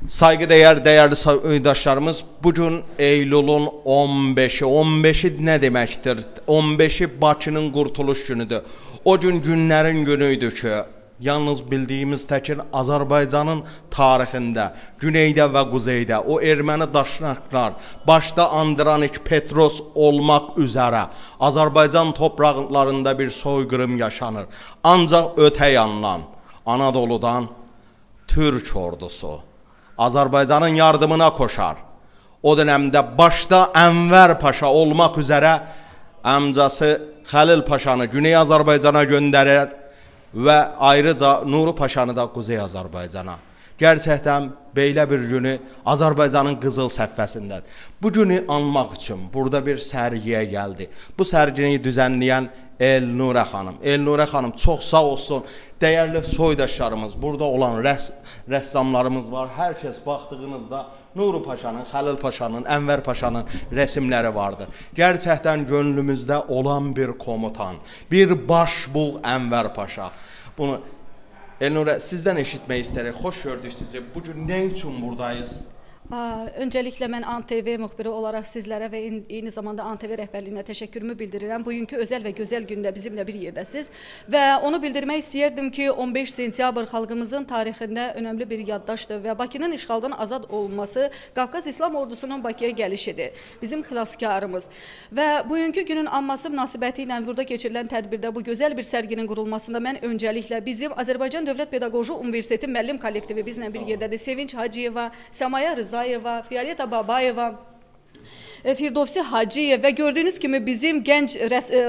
Saygıdeğer değerli soydaşlarımız, bugün Eylül'ün 15'i. 15'i ne demektir? 15'i Bakının Qurtuluş günüdür. O gün günlərin günüydü ki, yalnız bildiyimiz təkin Azərbaycanın tarixində, güneydə və quzeydə o erməni daşnaqlar, başda Andranik Petros olmaq üzərə Azərbaycan topraklarında bir soyqırım yaşanır. Ancaq ötə yandan, Anadoludan Türk ordusu Azərbaycanın yardımına koşar. O dönemdə başda Ənvər Paşa olmaq üzərə əmcası Xəlil Paşanı Güney Azərbaycana göndərir və ayrıca Nuri Paşanı da Quzey Azərbaycana. Gerçəkdən belə bir günü Azərbaycanın qızıl səhvəsindədir. Bu günü anmaq üçün burada bir sərgiyə gəldi. Bu sərgini düzənləyən Elnurə xanım. Elnurə xanım çox sağ olsun. Dəyərli soydaşlarımız, burada olan rəssamlarımız var. Hər kəs baxdığınızda Nuri Paşanın, Xəlil Paşanın, Ənvər Paşanın rəsimləri vardır. Gerçəkdən gönlümüzdə olan bir komutan, bir başbuğ Ənvər Paşa. Bunu Elnurə sizdən eşitmək istərik. Xoş gördük sizi. Bugün nə üçün buradayız? Öncəliklə mən ANTV müxbiri olaraq sizlərə və eyni zamanda ANTV rəhbərliyinə təşəkkürümü bildirirəm. Bugünkü özəl və gözəl gündə bizimlə bir yerdəsiz və onu bildirmək istəyirdim ki, 15 sentyabr xalqımızın tarixində önəmli bir yaddaşdır və Bakının işğaldan azad olması Qafqaz İslam ordusunun Bakıya gəlişidir. Bizim xilaskarımız və bugünkü günün anması münasibəti ilə burada keçirilən tədbirdə bu gözəl bir sərginin qurulmasında mən öncəliklə bizim Azərbaycan Dövlət Pedaqoji Universiteti müəllim kollektivi bizlə bir yerdədir. Sevinç Hacıyeva, Səmaya Rızayeva, Fiyaleta Babayeva, Firdovsi Hacıyev və gördüyünüz kimi bizim gənc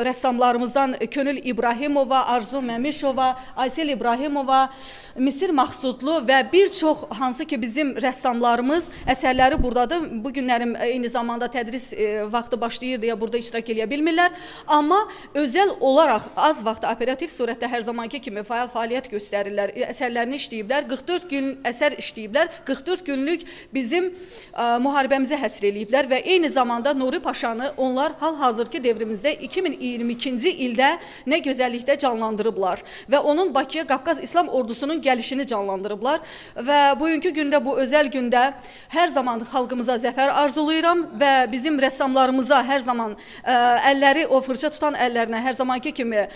rəssamlarımızdan Könül İbrahimova, Arzu Məmişova, Aysel İbrahimova, Misir Maxsudlu və bir çox hansı ki bizim rəssamlarımız əsərləri buradadır. Bu günlərim eyni zamanda tədris vaxtı başlayır deyə burada iştirak edə bilmirlər. Amma özəl olaraq az vaxt operativ surətdə hər zamanki kimi fəaliyyət göstərirlər. Əsərlərini işləyiblər, 44 gün əsər işləyiblər, 44 günlük bizim müharibəmizə həsr eləyiblər və eyni zamanda Nuri Paşanı onlar hal-hazırki devrimizdə 2022-ci ildə nə gözəllikdə canlandırıblar və onun Bakıya Qafqaz İslam ordusunun gəlişini canlandırıblar və bugünkü gündə, bu özəl gündə hər zaman xalqımıza zəfər arzulayıram və bizim rəssamlarımıza hər zaman əlləri, o fırça tutan əllərinə hər zamanki kimi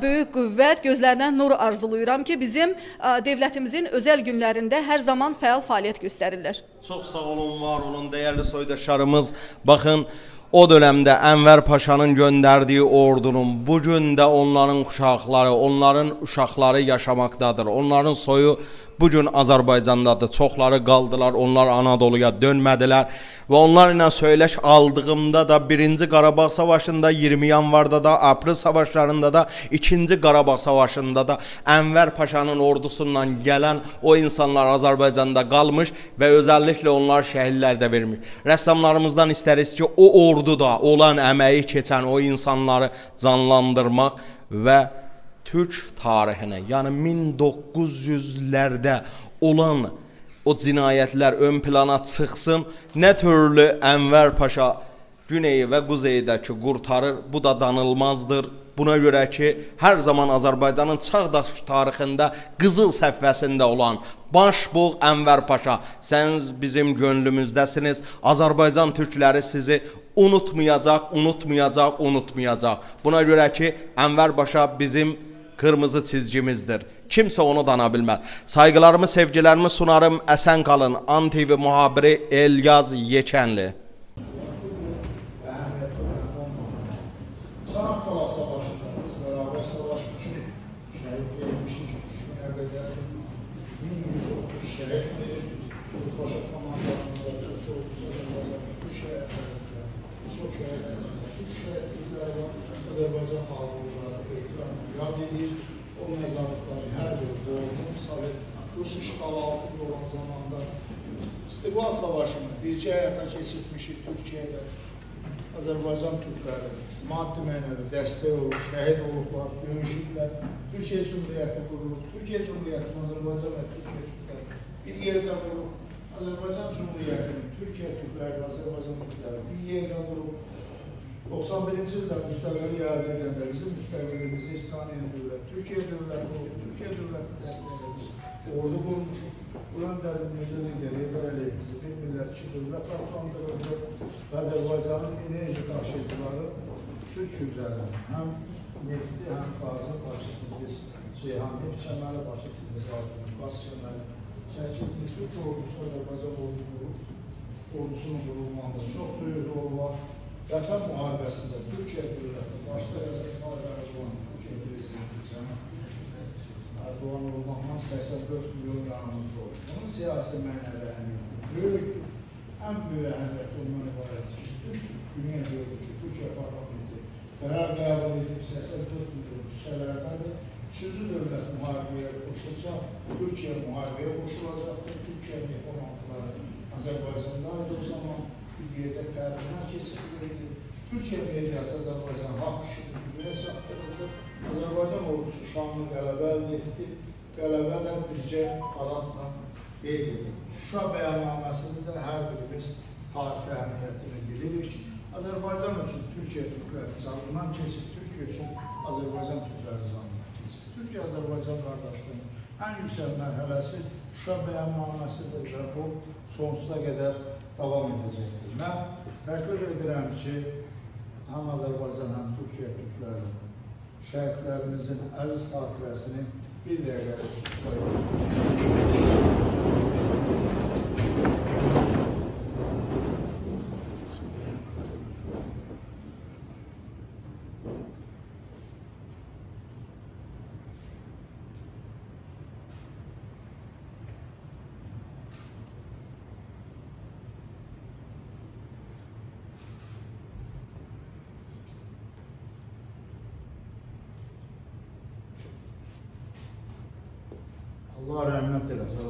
böyük qüvvət, gözlərinə nur arzulayıram ki, bizim devlətimizin özəl günlərində hər zaman fəal fəaliyyət göstərirlər. Çox sağ olun, var olun, dəyərli soydaşlarımız. Baxın, o dönemdə Ənvər Paşanın göndərdiyi ordunun bugün də onların uşaqları yaşamaqdadır. Onların soyu bugün Azərbaycandadır. Çoxları qaldılar, onlar Anadoluya dönmədilər və onlar ilə söyləş aldığımda da 1-ci Qarabağ Savaşında, 20 yanvarda da, aprel savaşlarında da, 2-ci Qarabağ Savaşında da Ənvər Paşanın ordusundan gələn o insanlar Azərbaycanda qalmış və özəlliklə onlar şəhidlər də vermiş. Rəssamlarımızdan istəriz ki, o orduda olan əməyi keçən o insanları canlandırmaq və Türk tarixini, yəni 1900-lərdə olan o cinayətlər ön plana çıxsın, nə türlü Ənvər Paşa güneyi və quzeydəki qurtarır, bu da danılmazdır. Buna görə ki, hər zaman Azərbaycanın çağdaş tarixində qızıl səhvəsində olan başbuğ Ənvər Paşa, siz bizim gönlümüzdəsiniz. Azərbaycan türkləri sizi unutmayacaq, unutmayacaq, unutmayacaq. Buna görə ki, Ənvər Paşa bizim kırmızı çizgimizdir. Kimsə onu dana bilməz. Saygılarımı, sevgilərimi sunarım. Əsən qalın. ANTV muhabiri Elyaz Yekənli. Çanakkale Savaşı'nda beraber savaşmışız. Şehit vermişiz. 3 gün evvelde 1130 şehit Paşa komandanında çok bu şehitlerinde, çok şehitlerinde, bu şehitlikler var. Azerbaycan halkları eğitimlerine yad edir. O mezarlıkları her bir doğum, Sovet, Rus işğalı altında olan zamanda İstiqlal Savaşı'nı bircə həyata keçirmişik Türkiye'de. Azərbaycan türkləri maddi mənəvi dəstək olur, şəhid olublar, döyüşüblər. Türkiyə Cumhuriyyəti qurulub, Türkiyə Cumhuriyyəti, Azərbaycan və Türkiyə türkləri bir yerdə qurulub. Azərbaycan Cumhuriyyətinin, Türkiyə türkləri və Azərbaycan türkləri bir yerdə qurulub. 91-ci ildə müstəqillik əldə edəndə bizim müstəqilliyimizi istənilən dövlət, Türkiyə dövləti olub, Türkiyə dövləti dəstəklədir. ordu qurmuşuq. Buran dərinliklərini geriyə qərələyib bizi bir millətçi dövlət adlandırıldı və Azərbaycanın enerji daşıyıcıları Türk üzərində həm nefti, həm qazı Bakı Tiflis, Ceyhan neft kəməri, Bakı Tiflis Arzumu, qaz kəməri çəkildi. Türk ordusu Azərbaycan ordusunun qurulmağında çox böyük rol var. Vətən müharibəsində Türkiyə dövləti, başda Rəzəqlar Erdoğan, Türkiyə prezidenti Cənab Erdoğan olmaqla 84 milyon yanımızda olur. Bunun siyasi mənəvi əhəmiyyəti böyükdür. Ən böyük əhəmiyyəti ondan ibarətdir ki, dünya gördü ki, Türkiyə parlamenti qərar qəbul edib 84 milyon küçələrdədir. Üçüncü dövlət müharibəyə qoşulsa, Türkiyə müharibəyə qoşulacaqdır. Türkiyə F-16'ları Azərbaycandaydı o zaman bir yerdə təlimlər keçirilirdi. Türkiyə mediası Azərbaycan haqq işini dünyaya çatdırıldı. Azərbaycan ordusu şanlı qələbə əldə etdi. Qələbə də bircə paradla qeyd edildi. Şuşa bəyannaməsində də hər birimiz tarixi əhəmiyyətini bilirik. Azərbaycan üçün Türkiyə türkləri canından keçib, Türkiyə üçün Azərbaycan türkləri canından keçib. Türkiyə-Azərbaycan qardaşlığının ən yüksək mərhələsi Şuşa bəyannaməsidir və bu sonsuza qədər davam edəcəkdir. Mən təklif edirəm ki, həm Azərbaycan, həm Türkiyə türkləri şəhidlərimizin əziz xatirəsini bir dəqiqə qoyalım. Allah rəhmət eləsin.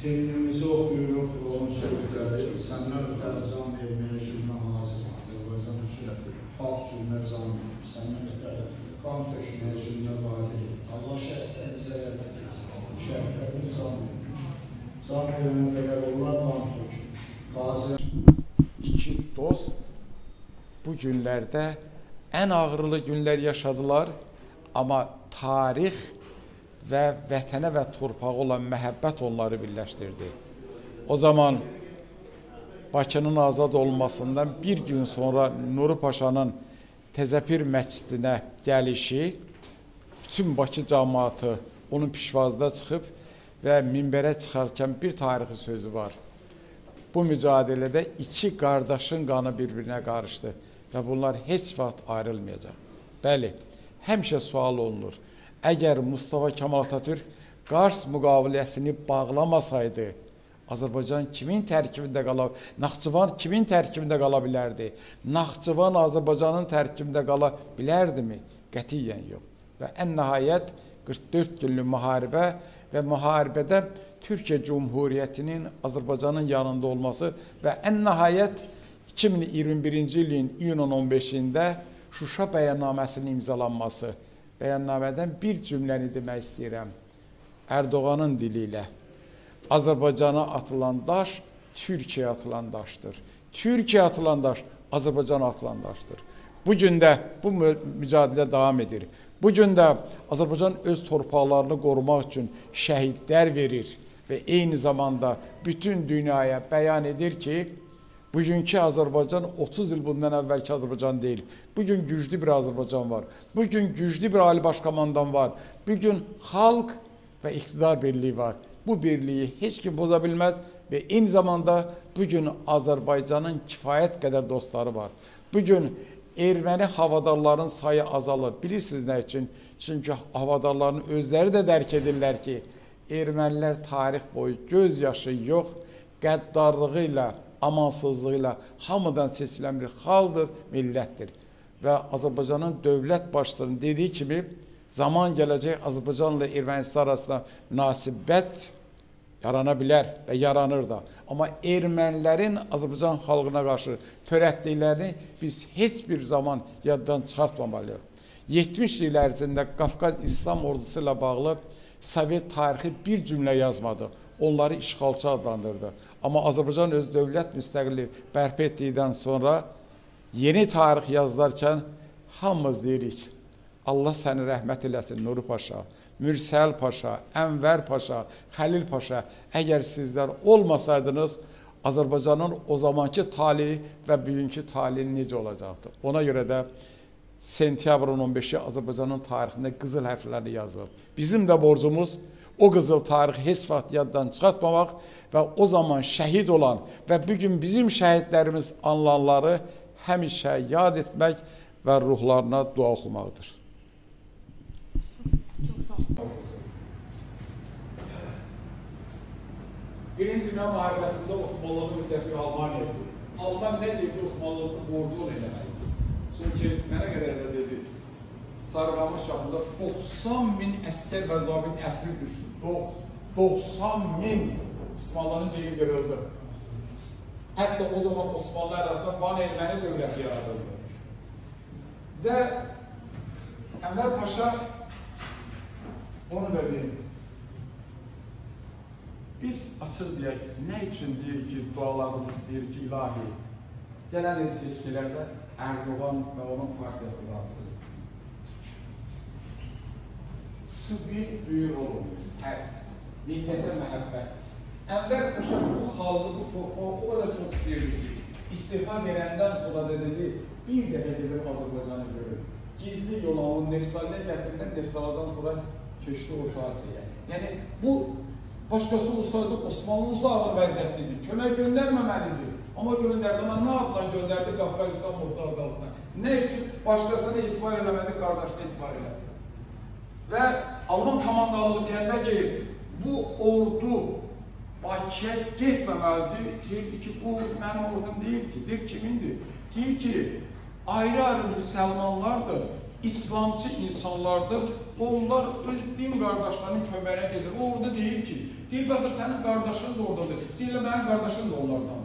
Himnimizi oxuyuruq, onun sözləri, sənlər ötər can verməyə cümlə hazır, Azərbaycan üçün xalq cümlə can verir, sənlər ötər qan tökməyə cümlə qadir. Allah şəhidlərimizə rəhmət etsin, şəhidlərimiz can verir. Can verənə qədər onlar qan Qazi İki dost bu günlərdə ən ağrılı günlər yaşadılar, amma tarix və vətənə və torpağa olan məhəbbət onları birləşdirdi. O zaman Bakının azad olmasından bir gün sonra Nuri Paşanın Təzəpir məscidinə gəlişi, bütün Bakı cəmaatı onun pişvazda çıxıb və minbərə çıxarkən bir tarixi sözü var. Bu mücadilədə iki qardaşın qanı bir-birinə qarışdı və bunlar heç vaxt ayrılmayacaq. Bəli, həmişə sual olunur. Əgər Mustafa Kemal Atatürk Qars müqaviləsini bağlamasaydı, Azərbaycan kimin tərkibində qala, Naxçıvan kimin tərkibində qala bilərdi? Naxçıvan Azərbaycanın tərkibində qala bilərdimi? Qətiyyən yox. Və ən nəhayət 44 günlük müharibə və müharibədə Türkiyə Cumhuriyyətinin Azərbaycanın yanında olması və ən nəhayət 2021-ci ilin iyunun 15-də Şuşa bəyannaməsinin imzalanması. Bəyannamədən bir cümləni demək istəyirəm. Erdoğanın dili ilə. Azərbaycana atılan daş, Türkiyə atılan daşdır. Türkiyə atılan daş, Azərbaycana atılan daşdır. Bugün də bu mücadilə davam edir. Bugün də Azərbaycan öz torpaqlarını qorumaq üçün şəhidlər verir və eyni zamanda bütün dünyaya bəyan edir ki, bugünkü Azərbaycan 30 il bundan əvvəlki Azərbaycan deyil. Bugün güclü bir Azərbaycan var. Bugün güclü bir Ali Başkomandan var. Bugün xalq və iqtidar birliyi var. Bu birliyi heç kim boza bilməz və eyni zamanda bugün Azərbaycanın kifayət qədər dostları var. Bugün erməni havadarların sayı azalır. Bilirsiniz nə üçün? Çünki havadarların özləri də dərk edirlər ki, ermənilər tarix boyu göz yaşı yox, qəddarlığı ilə, amansızlığı ilə hamıdan seçilən bir xalqdır, millətdir. Və Azərbaycanın dövlət başçısının dediyi kimi, zaman gələcək Azərbaycanla Ermənistan arasında münasibət yarana bilər və yaranır da. Amma ermənilərin Azərbaycan xalqına qarşı törətdiklərini biz heç bir zaman yaddan çıxartmamalıyıq. 70 il ərzində Qafqaz İslam ordusu ilə bağlı Sovet tarixi bir cümlə yazmadı. Onları işğalçı adlandırdı. Amma Azərbaycan öz dövlət müstəqilliyi bərpa etdikdən sonra yeni tarix yazılarkən hamımız deyirik. Allah səni rəhmət eləsin Nuri Paşa, Mürsəl Paşa, Ənvər Paşa, Xəlil Paşa. Əgər sizlər olmasaydınız, Azərbaycanın o zamanki talihi və bugünkü talihi necə olacaqdı? Ona görə də sentyabrın 15-i Azərbaycanın tarixində qızıl hərflərlə yazılıb. Bizim də borcumuz o qızıl tarixi heç vaxt yaddan çıxartmamaq və o zaman şəhid olan və bugün bizim şəhidlərimiz anılanları həmişə yad etmək və ruhlarına dua oxumaqdır. Birinci Dünya Müharibəsində Osmanlı'nın müttəfiqi Almaniya idi. Alman nə deyildi? Osmanlı'nın borcu onu eləməkdir. Çünki mənə qədər də dedi, Sarıqamış şahında 90.000 əskər və zabit əsir düşdü. 90.000 Osmanlı'nın dili qırıldı. Hətta o zaman Osmanlı arasında Van Erməni dövləti yaradıldı. Və Ənvər Paşa onu da deyim. Biz açıq deyək, nə üçün deyir ki, dualarımız deyir ki, ilahi, gələn il seçkilərdə Erdoğan və onun partiyası qalsın. Subyekt büyür olur, hət, millətə məhəbbət. Ənvər Paşa bu xalqı, bu torpağı o kadar çok istəyirdi ki, istifa verəndən sonra da dedi, bir dəfə gedir Azərbaycanı görür. Gizli yola onu Neftçaliyə gətirilən, Neftçaladan sonra köçdü Orta Asiyaya. Yəni, bu başqası olsaydı Osmanlı'nın ağır vəziyyətlidir, kömək göndərməməlidir. Amma göndərdi, amma nə adla göndərdi Qafqaristan Muhtar adalına? Nə üçün? Başqasına etibar eləmədi, qardaşına etibar elədi. Və Alman komandalığı deyəndə ki, bu ordu Bakıya getməməlidir, deyir ki, bu mənim ordum deyil ki, deyir kimindir? Deyir ki, ayrı-ayrı müsəlmanlardır, İslamçı insanlardır, onlar öz din qardaşlarının köməyinə gedir. O orada deyir ki, deyir, baxır, sənin qardaşın da oradadır, deyir, mənim qardaşım da onlardandır.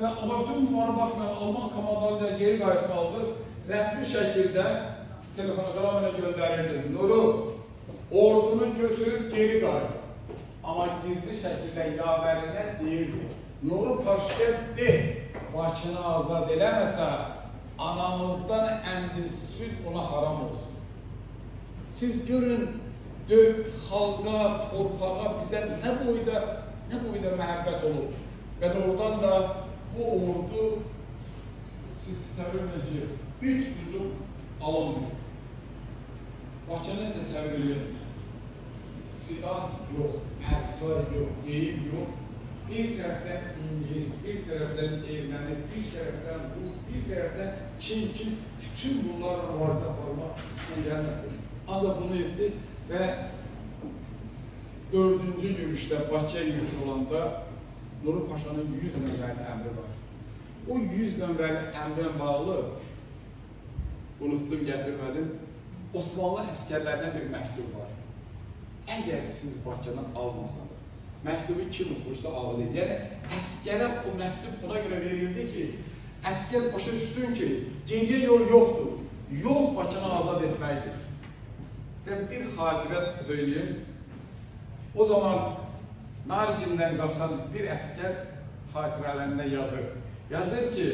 Və amma bütün bunlara baxmayan Alman komandalı geri qayıtmalıdır, rəsmi şəkildə telefonogramına göndərirdir. Nuru, ordunu götür, geri qayıt. Amma gizli şəkildə yavərinə deyirdi. Nuru Paşa de, Bakını azad eləməsə, anamızdan əmdi süt ona haram olsun. Siz görün, xalqa, torpağa, bizə nə boyda məhəbbət olub. Və oradan da bu ordu, siz təsəvvür edin ki, 3 hücum alınmır. Bakını təsəvvür edin. Silah yox, əfsar yox, deyim yox. Bir tərəfdən İngiliz, bir tərəfdən Erməni, bir tərəfdən Rus, bir tərəfdən Çin, bütün bunlar orada olmaq istəyən gəlməsin. Ancaq bunu etdi və 4-cü yürüşdə, Bakıya yürüş olanda Nuru Paşanın 100 nömrəli əmri var. O 100 nömrəli əmrlə bağlı, unutdum, gətirmədim, Osmanlı əskərlərdən bir məktub var. Əgər siz Bakını almasanız, məktubu kim okursa ağıl edir. Yəni, əskərə o məktub buna görə verildi ki, əskər başa düşsün ki, geriyə yol yoxdur. Yol Bakını azad etməkdir. Və bir xatirə söyleyeyim. O zaman Nargin'dən qaçan bir əskər xatirələrində yazır. Yazır ki,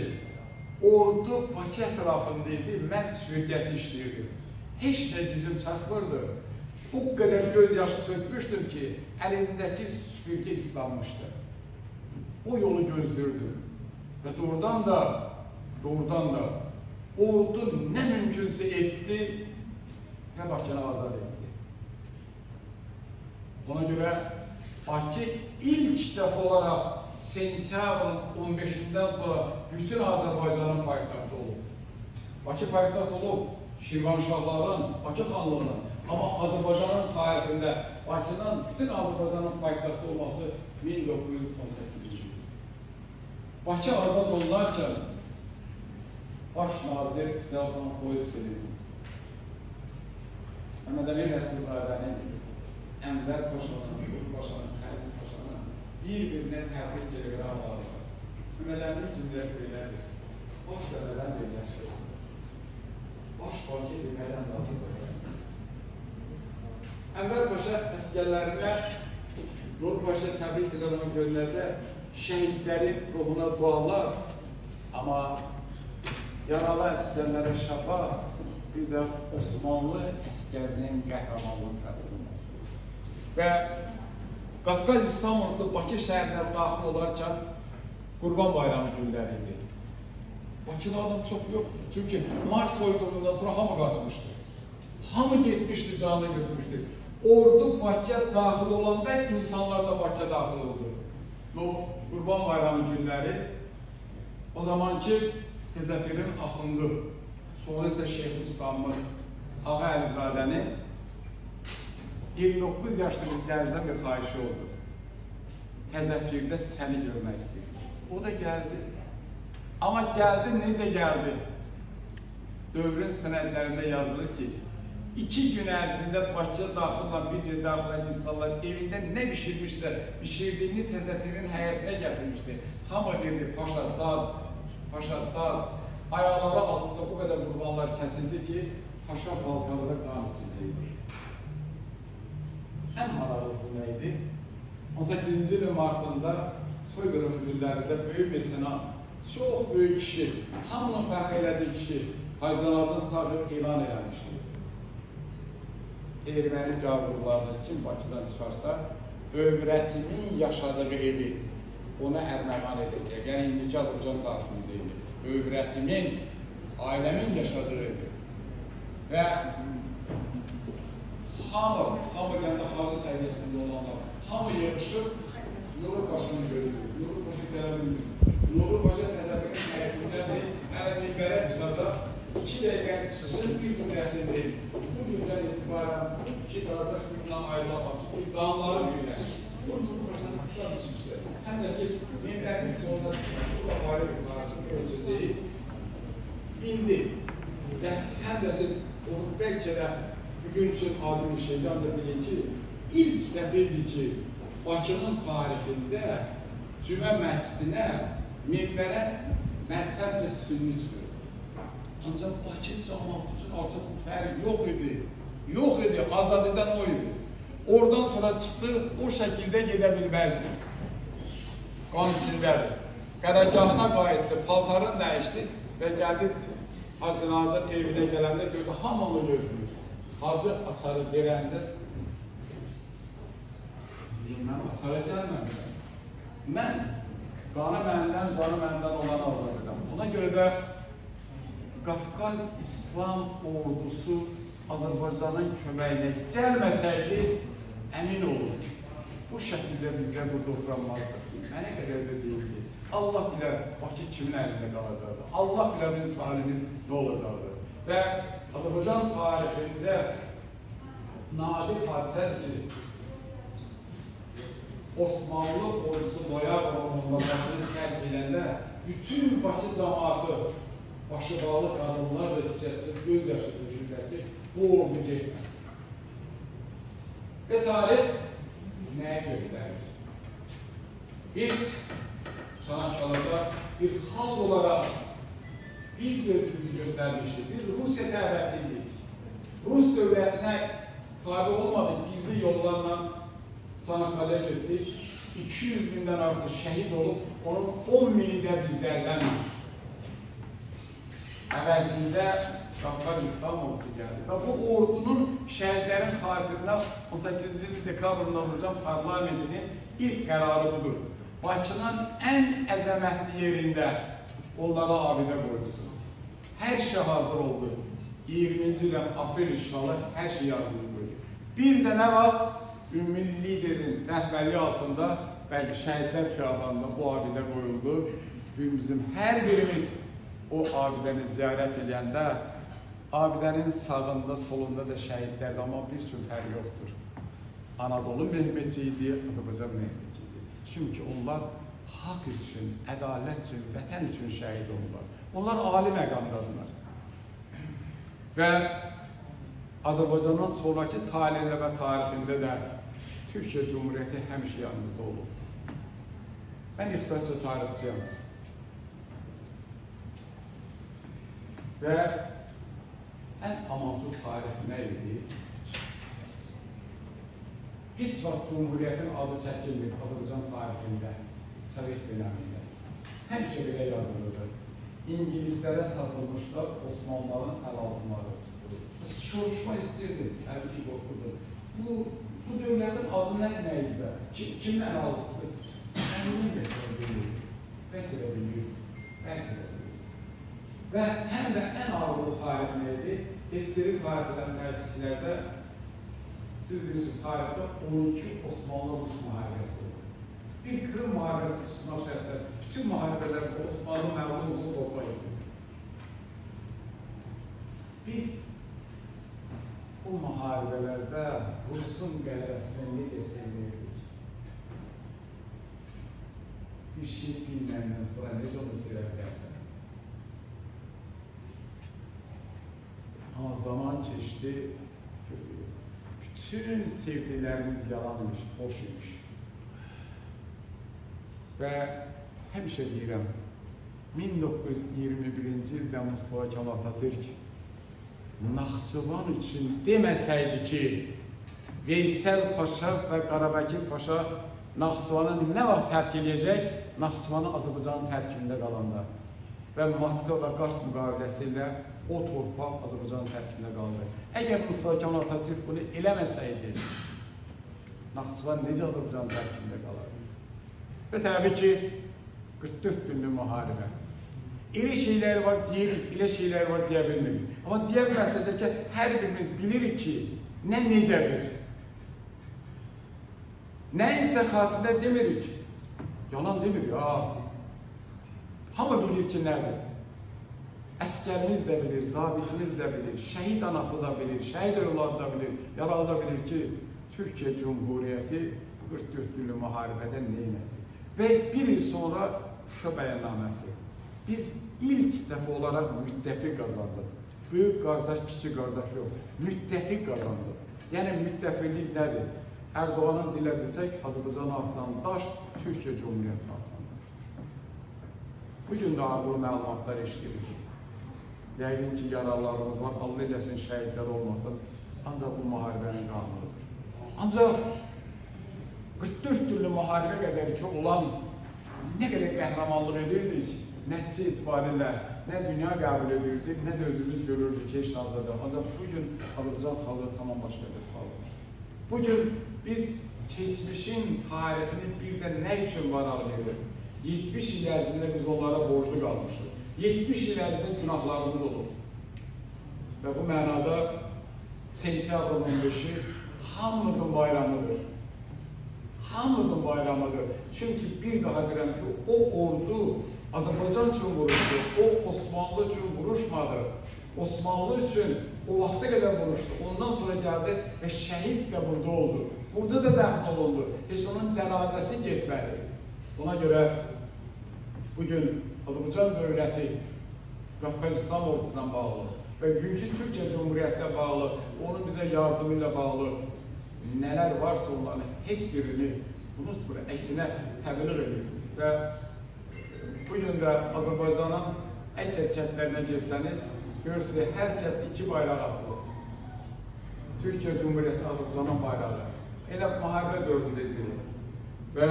ordu Bakı ətrafındaydı, mən süpürgəti işləyirdim. Heç nə gücüm çatmırdı. O qədər göz yaşı tökmüşdüm ki, əlimdəki süpürgə islanmışdı. O yolu gözlürdü. Və doğrudan da ordu nə mümkünsə etdi və Bakını azad etdi. Buna görə Bakı ilk dəfə olaraq sentyabrın 15-dən sonra bütün Azərbaycanın paytaxtı olub. Bakı paytaxt olub Şirvanşahların, Bakı xanlığının. Amma Azərbaycanın tarixində Bakının bütün Azərbaycanın paytaxtı olması 1918-ci il. Bakı azad olunarkən baş nazir Xəlxan Xoyskinin, Məhəmməd Əmin Rəsulzadənin, Ənvər Paşanın, Nuru Paşanın, Həzmi Paşanın bir-birinə təbrik telegramları var. Məhəmməd Əmin cümləsi belədir. Baş dəvədən deyəcəkdir. Baş Bakı bilməkdən dağıdır. Ənvər Paşa əskərlərinə Nuru Paşa təbrik telegramı göndərdə şəhidlərin ruhuna dualar, amma yaralı əskərlərə şəfa, bir də Osmanlı əskərinin qəhrəmanlıq xətrilməsi. Və Qafqaz İstanbul'su Bakı şəhərinə daxil olarkən Qurban Bayramı günləri idi. Bakıda adam çox yoxdur. Çünki Mars soyduğundan sonra hamı qaçmışdı. Hamı getmişdi, canını götürmüşdü. Ordu Bakıya daxil olanda insanlar da Bakıya daxil oldu. Qurban Bayramı günləri o zamanki Təzəfirin axındı, sonra isə Şeyx Ustamız Ağa Əlizadəni 29 yaşlı bir gəncdən bir xahişi oldu. Təzəfirdə səni görmək istəyirdi. O da gəldi. Amma gəldi, necə gəldi? Dövrün sənədlərində yazılır ki, 2 gün ərzində Bakıya daxil olan, bir daxil olan insanlar evində nə pişirmişsə, pişirdiyini Təzəfirin həyətinə gətirmişdi. Hamı dedi, paşa dad, ayaqları altında o qədər qurbanlar kəsildi ki, paşa balqarıda qan içindeymiş. Ən maraqlısı nə idi? 18-ci ilin martında soyqırımı günlərində böyük meclisena, çox böyük kişi, hamının fərq elədiyi kişi Hacılardan Tağır elan eləmişdi. Erməni gavurlarını kim Bakıdan çıxarsa, övrətimin yaşadığı evi ona ərməğan edəcək. Yəni, indiki Azərbaycan tariximizə idi. Övrətimin, ailəmin yaşadığı evi. Və hamı deyəndə hacı səviyyəsində olanlar, hamı yığışıb Nuru Paşanı görüldü. Nuru Paşa gələ bilmir. Nuru Paşa Təzəfirin həyətindədir, hələ minbərə çıxacaq, 2 dəqiqənin çıxışın bir cümləsi deyil. Bu gündən etibarən bu iki qardaş bundan ayrılamaz. Bu qanları birləşir. Bu Nuru Paşanın qısa düşmüşdür. Həm də ki, minbərin sonunda bu da ayrı bir qardaşın ölçü deyil. Bindi və həm də siz onu bəlkə də bugün üçün adi bir şeydən də bilin ki, ilk dəfə idi ki, Bakının tarixində Cümə məscidinə, minbərə məzhəbcə sünni çıxır. Ancaq Bakı cəmaatı üçün artıq bu fərq yox idi. Yox idi, azad edən o idi. Oradan sonra çıxdı, o şəkildə gedə bilməzdi. qan içindədir. Qərargahına qayıtdı, paltarını dəyişdi və gəldi Azinadın evinə gələndə gördü, hamı onu gözləyir. Hacı açarı verəndə, mən açarı gəlməmişəm. Mən qanı məndən, canı məndən olan azad edəm. Buna görə də Qafqaz İslam ordusu Azərbaycanın köməyinə gəlməsəydi, əmin olun, bu şəkildə bizlər burada oturanmazdı. Mənə qədər də deyildi. Allah bilər Bakı kimin əlində qalacaqdır. Allah bilər bizim tarihimiz nə olacaqdır. Və Azərbaycan tarixində nadir hadisədir ki, Osmanlı ordusu noyabr ayında Bakını tərk edəndə bütün Bakı cəmaatı, başı bağlı qadınlar da tikəcək, göz yaşı dökürlər ki, bu ordu getməz. Və tarix nəyə göstərir? Biz Çanakkale'da bir xalq olaraq biz de özümüzü göstermiştik. Biz Rusya təbəssiydik. Rus dövlətinə tabi olmadık, gizli yollarla Çanakkale'ye gittik. 200 bindən artıq şəhid olub, onun 10 bini də bizlərdən. Əvəzində Qafqaz İslam ordusu gəldi. Və bu ordunun şəhidlərin xatirinə 18. dekabrında Azərbaycan parlamentinin ilk qərarı budur. Bakının ən əzəmətli yerində onlara abidə qoyulsun. Hər şey hazır oldu. 20-ci ilən aprel işğalı hər şey yardımcı qoydu. Bir də nə vaxt ümumi liderin rəhbərliyi altında bəlkə şəhidlər xiyabanında bu abidə qoyuldu. Bizim hər birimiz o abidəni ziyarət edəndə abidənin sağında, solunda da şəhidlərdir, amma bir sürü fərq yoxdur. Anadolu Mehmetçi idi, Azərbaycan Mehmetçi idi. Çünki onlar haqq üçün, ədalət üçün, vətən üçün şəhid olurlar. Onlar ali məqamdadırlar. Və Azərbaycanın sonraki talihində və tarixində də Türkiyə Cumhuriyyəti həmişə yanımızda olub. Mən ixtisasca tarixçiyəm. Və ən amansız tarix nə idi? Heç vaxt Cumhuriyyətin adı çəkilmir Azərbaycan tarixində, Sovet dönəmində. Həmişə belə yazılırdı. İngilislərə satılmışlar Osmanlıların əl altınları. Soruşma istəyirdim, əlbəttə qorxurdu. Bu dövlətin adı nə idi bə? Kimin əl altısı? Əmin bilir. Bəlkə də bilir. Bəlkə də bilir. Və həm də ən ağırlı tarix nə idi? Esteri tarix edən tərsizlərdə siz bilirsiniz, tarixdə 12 Osmanlı-Rus müharibəsi oldu. Bir Kırım müharibəsi çıxmaq şərtdə bütün müharibələrdə Osmanlı məğlub olduğu torpaq idi. Biz bu müharibələrdə Rusun qələbəsini necə sevinirdik? Bir şey bilməyəndən sonra necə onu sevə bilərsən? Amma zaman keçdi, bütün sevdilərimiz yalanmış, boş imiş. Və həmişə deyirəm, 1921-ci ildə Mustafa Kemal Atatürk Naxçıvan üçün deməsəydi ki, Veysel Paşa və Qarabəkir Paşa Naxçıvanı nə vaxt tərk edəcək? Naxçıvanı Azərbaycanın tərkibində qalanda və Moskva və Qars müqaviləsi ilə o torpaq Azərbaycanın tərkibində qaldı. Əgər Mustafa Kemal Atatürk bunu eləməsəydi, Naxçıvan necə Azərbaycanın tərkibində qalardı? Və təbii ki, 44 günlük müharibə. İri şeylər var, deyirik, elə şeylər var, deyə bilmirik. Amma deyə bilməsə də ki, hər birimiz bilirik ki, nə necədir? Nəyinsə xatilə demirik. Yalan demir, ya. Hamı bilir ki, nədir? Əskərimiz də bilir, zabitimiz də bilir, şəhid anası da bilir, şəhid övladı da bilir, yaralı da bilir ki, Türkiyə Cumhuriyyəti 44 günlük müharibədən neynədir? Və bir il sonra Şuşa bəyannaməsi. Biz ilk dəfə olaraq müttəfiq qazandıq. Böyük qardaş, kiçik qardaş yox, müttəfiq qazandıq. Yəni müttəfiqlik nədir? Erdoğan'ın dilə desək, Azərbaycan'a atılan daş Türkiyə Cumhuriyyətinə atılan daşdır. Bugün də bu məlumatlar eşitirik. Yəqin ki, yaralarımız var, Allah eləsin, şəhidlər olmasın. Ancaq bu müharibənin qanunudur. Ancaq 44 günlük müharibə qədər ki olan nə qədər qəhrəmanlıq edirdik, nəticə itibarilə nə dünya qəbul edirdik, nə də özümüz görürdük ki, heç nazada. Ancaq bugün Azərbaycan xalqı tamam başqa bir xalqdır. Bugün biz keçmişin tarixini bir də nə üçün var alırıq? 70 il ərzində biz onlara borclu qalmışıq. 70 il ərzində günahlarımız olub. Və bu mənada sentyabrın 15-i hamımızın bayramıdır. Hamımızın bayramıdır. Çünki bir daha deyirəm ki, o ordu Azərbaycan üçün vuruşdu, o Osmanlı üçün vuruşmadı. Osmanlı üçün o vaxta qədər vuruşdu. Ondan sonra gəldi və şəhid də burada oldu. Burada da dəfn olundu. Heç onun cənazəsi getmədi. Ona görə bugün Azərbaycan dövləti Qafqazistan ordusuna bağlı və bugünkü Türkiyə Cumhuriyyətinə bağlı, onun bizə yardımı ilə bağlı nələr varsa onların heç birini unutmur, əksinə təbliğ edir. Və bugün də Azərbaycanın əksər kəndlərinə getsəniz, görürsünüz, hər kənd iki bayraq asılır. Türkiyə Cumhuriyyəti Azərbaycanın bayrağı. Elə müharibə dövründə edilir. Və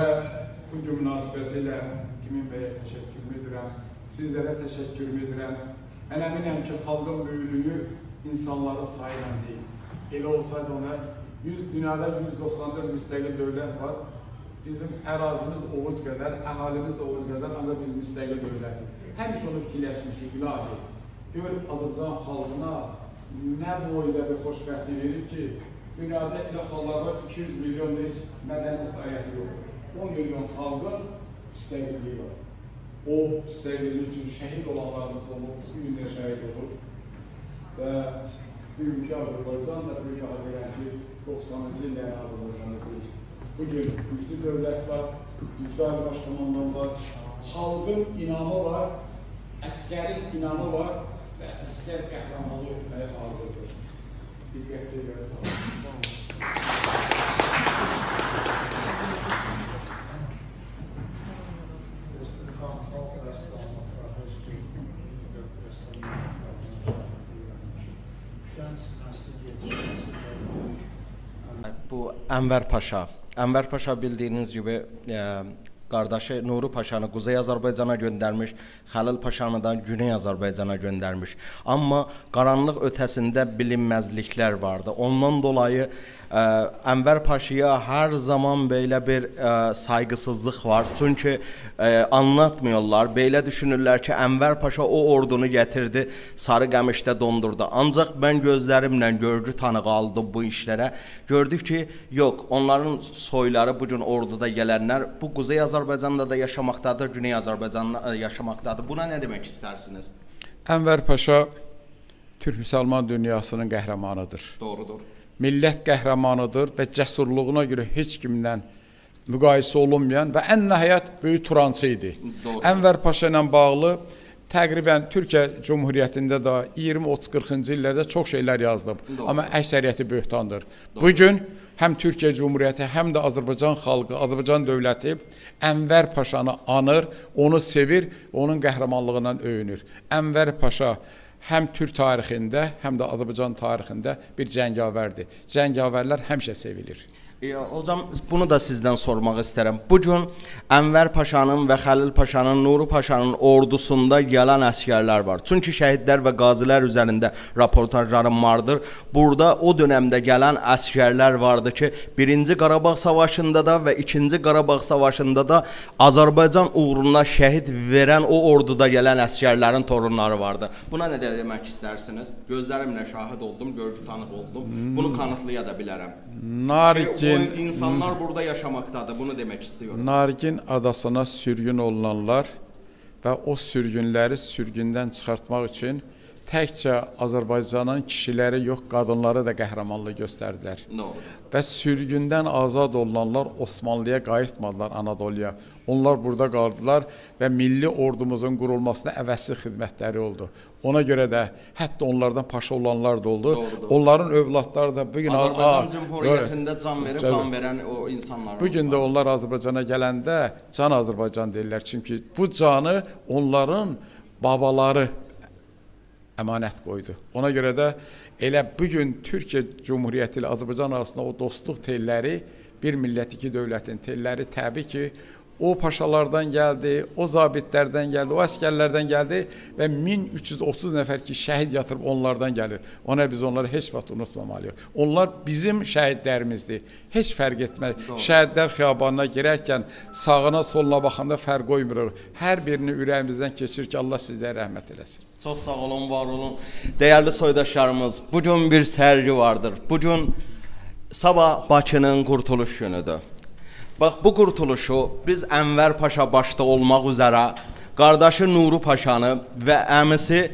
bugün münasibəti ilə Kimin bəyə təşəkkürümü edirəm, sizlərə təşəkkürümü edirəm. Mən əminəm ki, xalqın böyüklüyü insanların sayılan deyil. Elə olsaydı ona dünyada 194 müstəqil dövlət var. Bizim ərazimiz Oğuz qədər, əhalimiz də Oğuz qədər, ancaq biz müstəqil dövlətik. Həmişə onu fikirləşmişik, ilahi. Gör, Azərbaycan xalqına nə boyda bir xoşbəxtlik verir ki, dünyada elə xalqlar var, 200 milyon heç mədəni müxtariyyəti yoxdur. 10 milyon xalqın müstəqilliyi var. O müstəqillik üçün şəhid olanlarımız olur, bu günlə şəhid olur. Və bugünkü Azərbaycan da bir daha verən ki, 90-cı illərin Azərbaycanıdır. Bugün güclü dövlət var, güclü ali baş komandan var, xalqın inamı var, əskərin inamı var və əskər qəhrəmanlıq etməyə hazırdır. Diqqət seviyəsi var. Bu Ənvər Paşa. Ənvər Paşa bildiyiniz gibi qardaşı Nuri Paşanı Quzey Azərbaycana göndərmiş, Xəlil Paşanı da Güney Azərbaycana göndərmiş. Amma qaranlıq ötəsində bilinməzliklər vardı. Ondan dolayı Ənvər Paşaya hər zaman belə bir saygısızlıq var. Çünki anlatmıyorlar. Belə düşünürlər ki, Ənvər Paşa o ordunu gətirdi, Sarıqəmişdə dondurdu. Ancaq mən gözlərimlə görgü tanığı aldım bu işlərə. Gördük ki, yox, onların soyları bugün orduda gələnlər bu Quzey Azərbaycanda da yaşamaqdadır, Güney Azərbaycanda yaşamaqdadır. Buna nə demək istərsiniz? Ənvər Paşa Türk-Müsəlman dünyasının qəhrəmanıdır. Doğrudur. Millət qəhrəmanıdır və cəsurluğuna görə heç kimdən müqayisə olunmayan və ən nəhayət böyük turançı idi. Doğru. Ənvər Paşa ilə bağlı təqribən Türkiyə Cumhuriyyətində də 20-30-40-cı illərdə çox şeylər yazdım. Doğru. Amma əksəriyyəti böhtandır. Doğru. Bugün həm Türkiyə Cumhuriyyəti, həm də Azərbaycan xalqı, Azərbaycan dövləti Ənvər Paşanı anır, onu sevir, onun qəhrəmanlığından öyünür. Ənvər Paşa həm Türk tarixində, həm də Azərbaycan tarixində bir cəngavərdir. Cəngavərlər həmişə sevilir. Hocam, bunu da sizdən sormaq istərəm. Bugün Ənvər Paşanın və Xəlil Paşanın, Nuri Paşanın ordusunda gələn əskərlər var. Çünki şəhidlər və qazilər üzərində raportajlarım vardır. Burada o dönəmdə gələn əskərlər vardı ki, 1-ci Qarabağ Savaşında da və 2-ci Qarabağ Savaşında da Azərbaycan uğruna şəhid verən o orduda gələn əskərlərin torunları vardı. Buna nə demək istərsiniz? Gözlərimlə şahid oldum, görgü tanıq oldum. Bunu kanıtlaya da bilərəm. İnsanlar burada yaşamaqdadır, bunu demək istiyorum. Nargin adasına sürgün olunanlar və o sürgünləri sürgündən çıxartmaq üçün təkcə Azərbaycanın kişiləri yox, qadınları da qəhrəmanlıq göstərdilər. Və sürgündən azad olunanlar Osmanlıya qayıtmadılar, Anadoluya. Onlar burada qaldılar və milli ordumuzun qurulmasına əvəzsiz xidmətləri oldu. Ona görə də hətta onlardan paşa olanlar da oldu. Doğrudur. Onların övladları da bugün Azərbaycan Cumhuriyyətində can verib, qan verən o insanlar. Bugün də onlar Azərbaycana gələndə Can Azərbaycan deyirlər. Çünki bu canı onların babaları əmanət qoydu. Ona görə də elə bugün Türkiyə Cumhuriyyəti ilə Azərbaycan arasında o dostluq telləri, bir millət, iki dövlətin telləri təbii ki, o paşalardan gəldi, o zabitlərdən gəldi, o əskərlərdən gəldi və 1330 nəfər ki, şəhid yatırıb onlardan gəlir. Ona biz onları heç vaxt unutmamalıyıq. Onlar bizim şəhidlərimizdir. Heç fərq etməz. Şəhidlər xiyabanına girərkən sağına, soluna baxanda fərq qoymuruq. Hər birini ürəyimizdən keçir ki, Allah sizlərə rəhmət eləsin. Çox sağ olun, var olun. Dəyərli soydaşlarımız, bugün bir sərgi vardır. Bugün sabah Bakının qurtuluş günüdür. Bax, bu qurtuluşu biz Ənvər Paşa başda olmaq üzərə qardaşı Nuru Paşanı və əmisi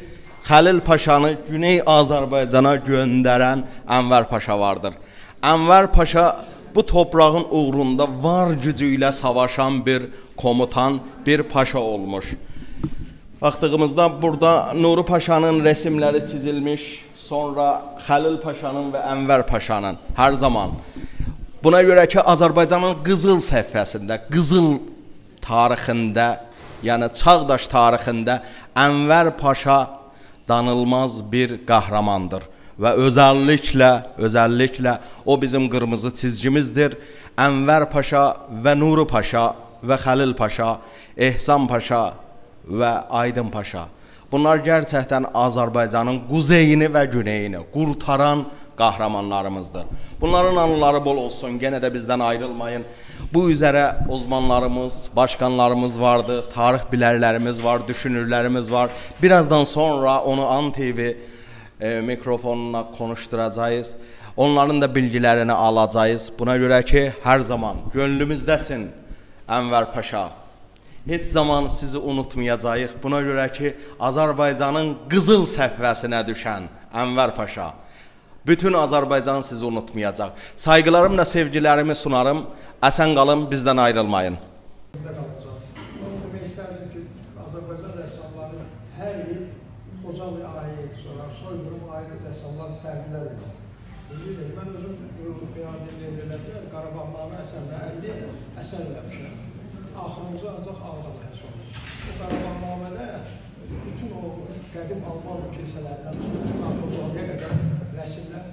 Xəlil Paşanı Güney Azərbaycana göndərən Ənvər Paşa vardır. Ənvər Paşa bu toprağın uğrunda var gücü ilə savaşan bir komutan, bir paşa olmuş. Baxdığımızda burada Nuru Paşanın resimləri çizilmiş, sonra Xəlil Paşanın və Ənvər Paşanın hər zaman. Buna görə ki, Azərbaycanın qızıl səhifəsində, qızıl tarixində, yəni çağdaş tarixində Ənvər Paşa danılmaz bir qəhrəmandır. Və özəlliklə o bizim qırmızı çizgimizdir. Ənvər Paşa və Nuru Paşa və Xəlil Paşa, Ehsan Paşa və Aydın Paşa. Bunlar gerçəkdən Azərbaycanın quzeyini və güneyini qurtaran qəhrəmanlarımızdır. Bunların anıları bol olsun, yenə də bizdən ayrılmayın. Bu üzərə uzmanlarımız, başqanlarımız vardı, tarix bilərlərimiz var, düşünürlərimiz var. Birazdan sonra onu ANTV mikrofonuna konuşturacağız. Onların da bilgilərini alacağız. Buna görə ki, hər zaman gönlümüzdəsin Ənvər Paşa. Heç zaman sizi unutmayacağıq. Buna görə ki, Azərbaycanın qızıl səhifəsinə düşən Ənvər Paşa. Bütün Azərbaycan sizi unutmayacaq. Saygılarımla sevgilərimi sunarım. Əsən qalın, bizdən ayrılmayın. Onu demək istərdim ki, Azərbaycan rəssamları hər il Xocalıya aid, sonra soyqırım aid rəssamlar sərgilər edir. Mən özüm beyanatlarında Qarabağnamə əsərlərində əsər eləmişəm. Axırıncı ancaq Ağdamaya sonra. O Qarabağnamədə bütün o qədim Alman kilsələrindən tutmuş Xocalıya qədər rəsimlər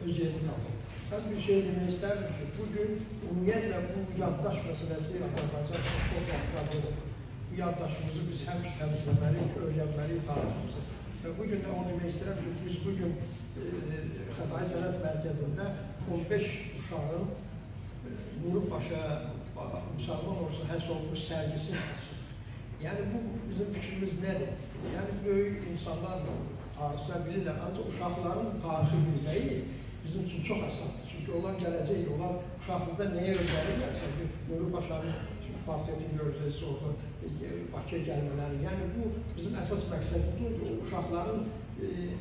öz yerini tapır. Mən bir şey demək istərdim ki, bugün ümumiyyətlə bu yaddaş məsələsi Azərbaycan çox vaxtlardır. Bu yaddaşımızı biz həmişə təmizləməliyik, öyrənməliyik tariximizi. Və bugün də onu demək istərəm ki, biz bugün Xətai Sənət Mərkəzində 15 uşağın Nuru Paşa müsəlman olsun həs olmuş sərgisini açır. Yəni bu bizim fikrimiz nədir? Yəni böyük insanlar tarixçilər bilirlər, ancaq uşaqların tarixi bilməyi bizim üçün çox əsasdır. Çünki onlar gələcək, onlar uşaqlıqda nəyə öyrənirlərsə, Nuru Paşanın portretini görəcəksə, orada Bakıya gəlmələri. Yəni bu bizim əsas məqsədimiz o uşaqların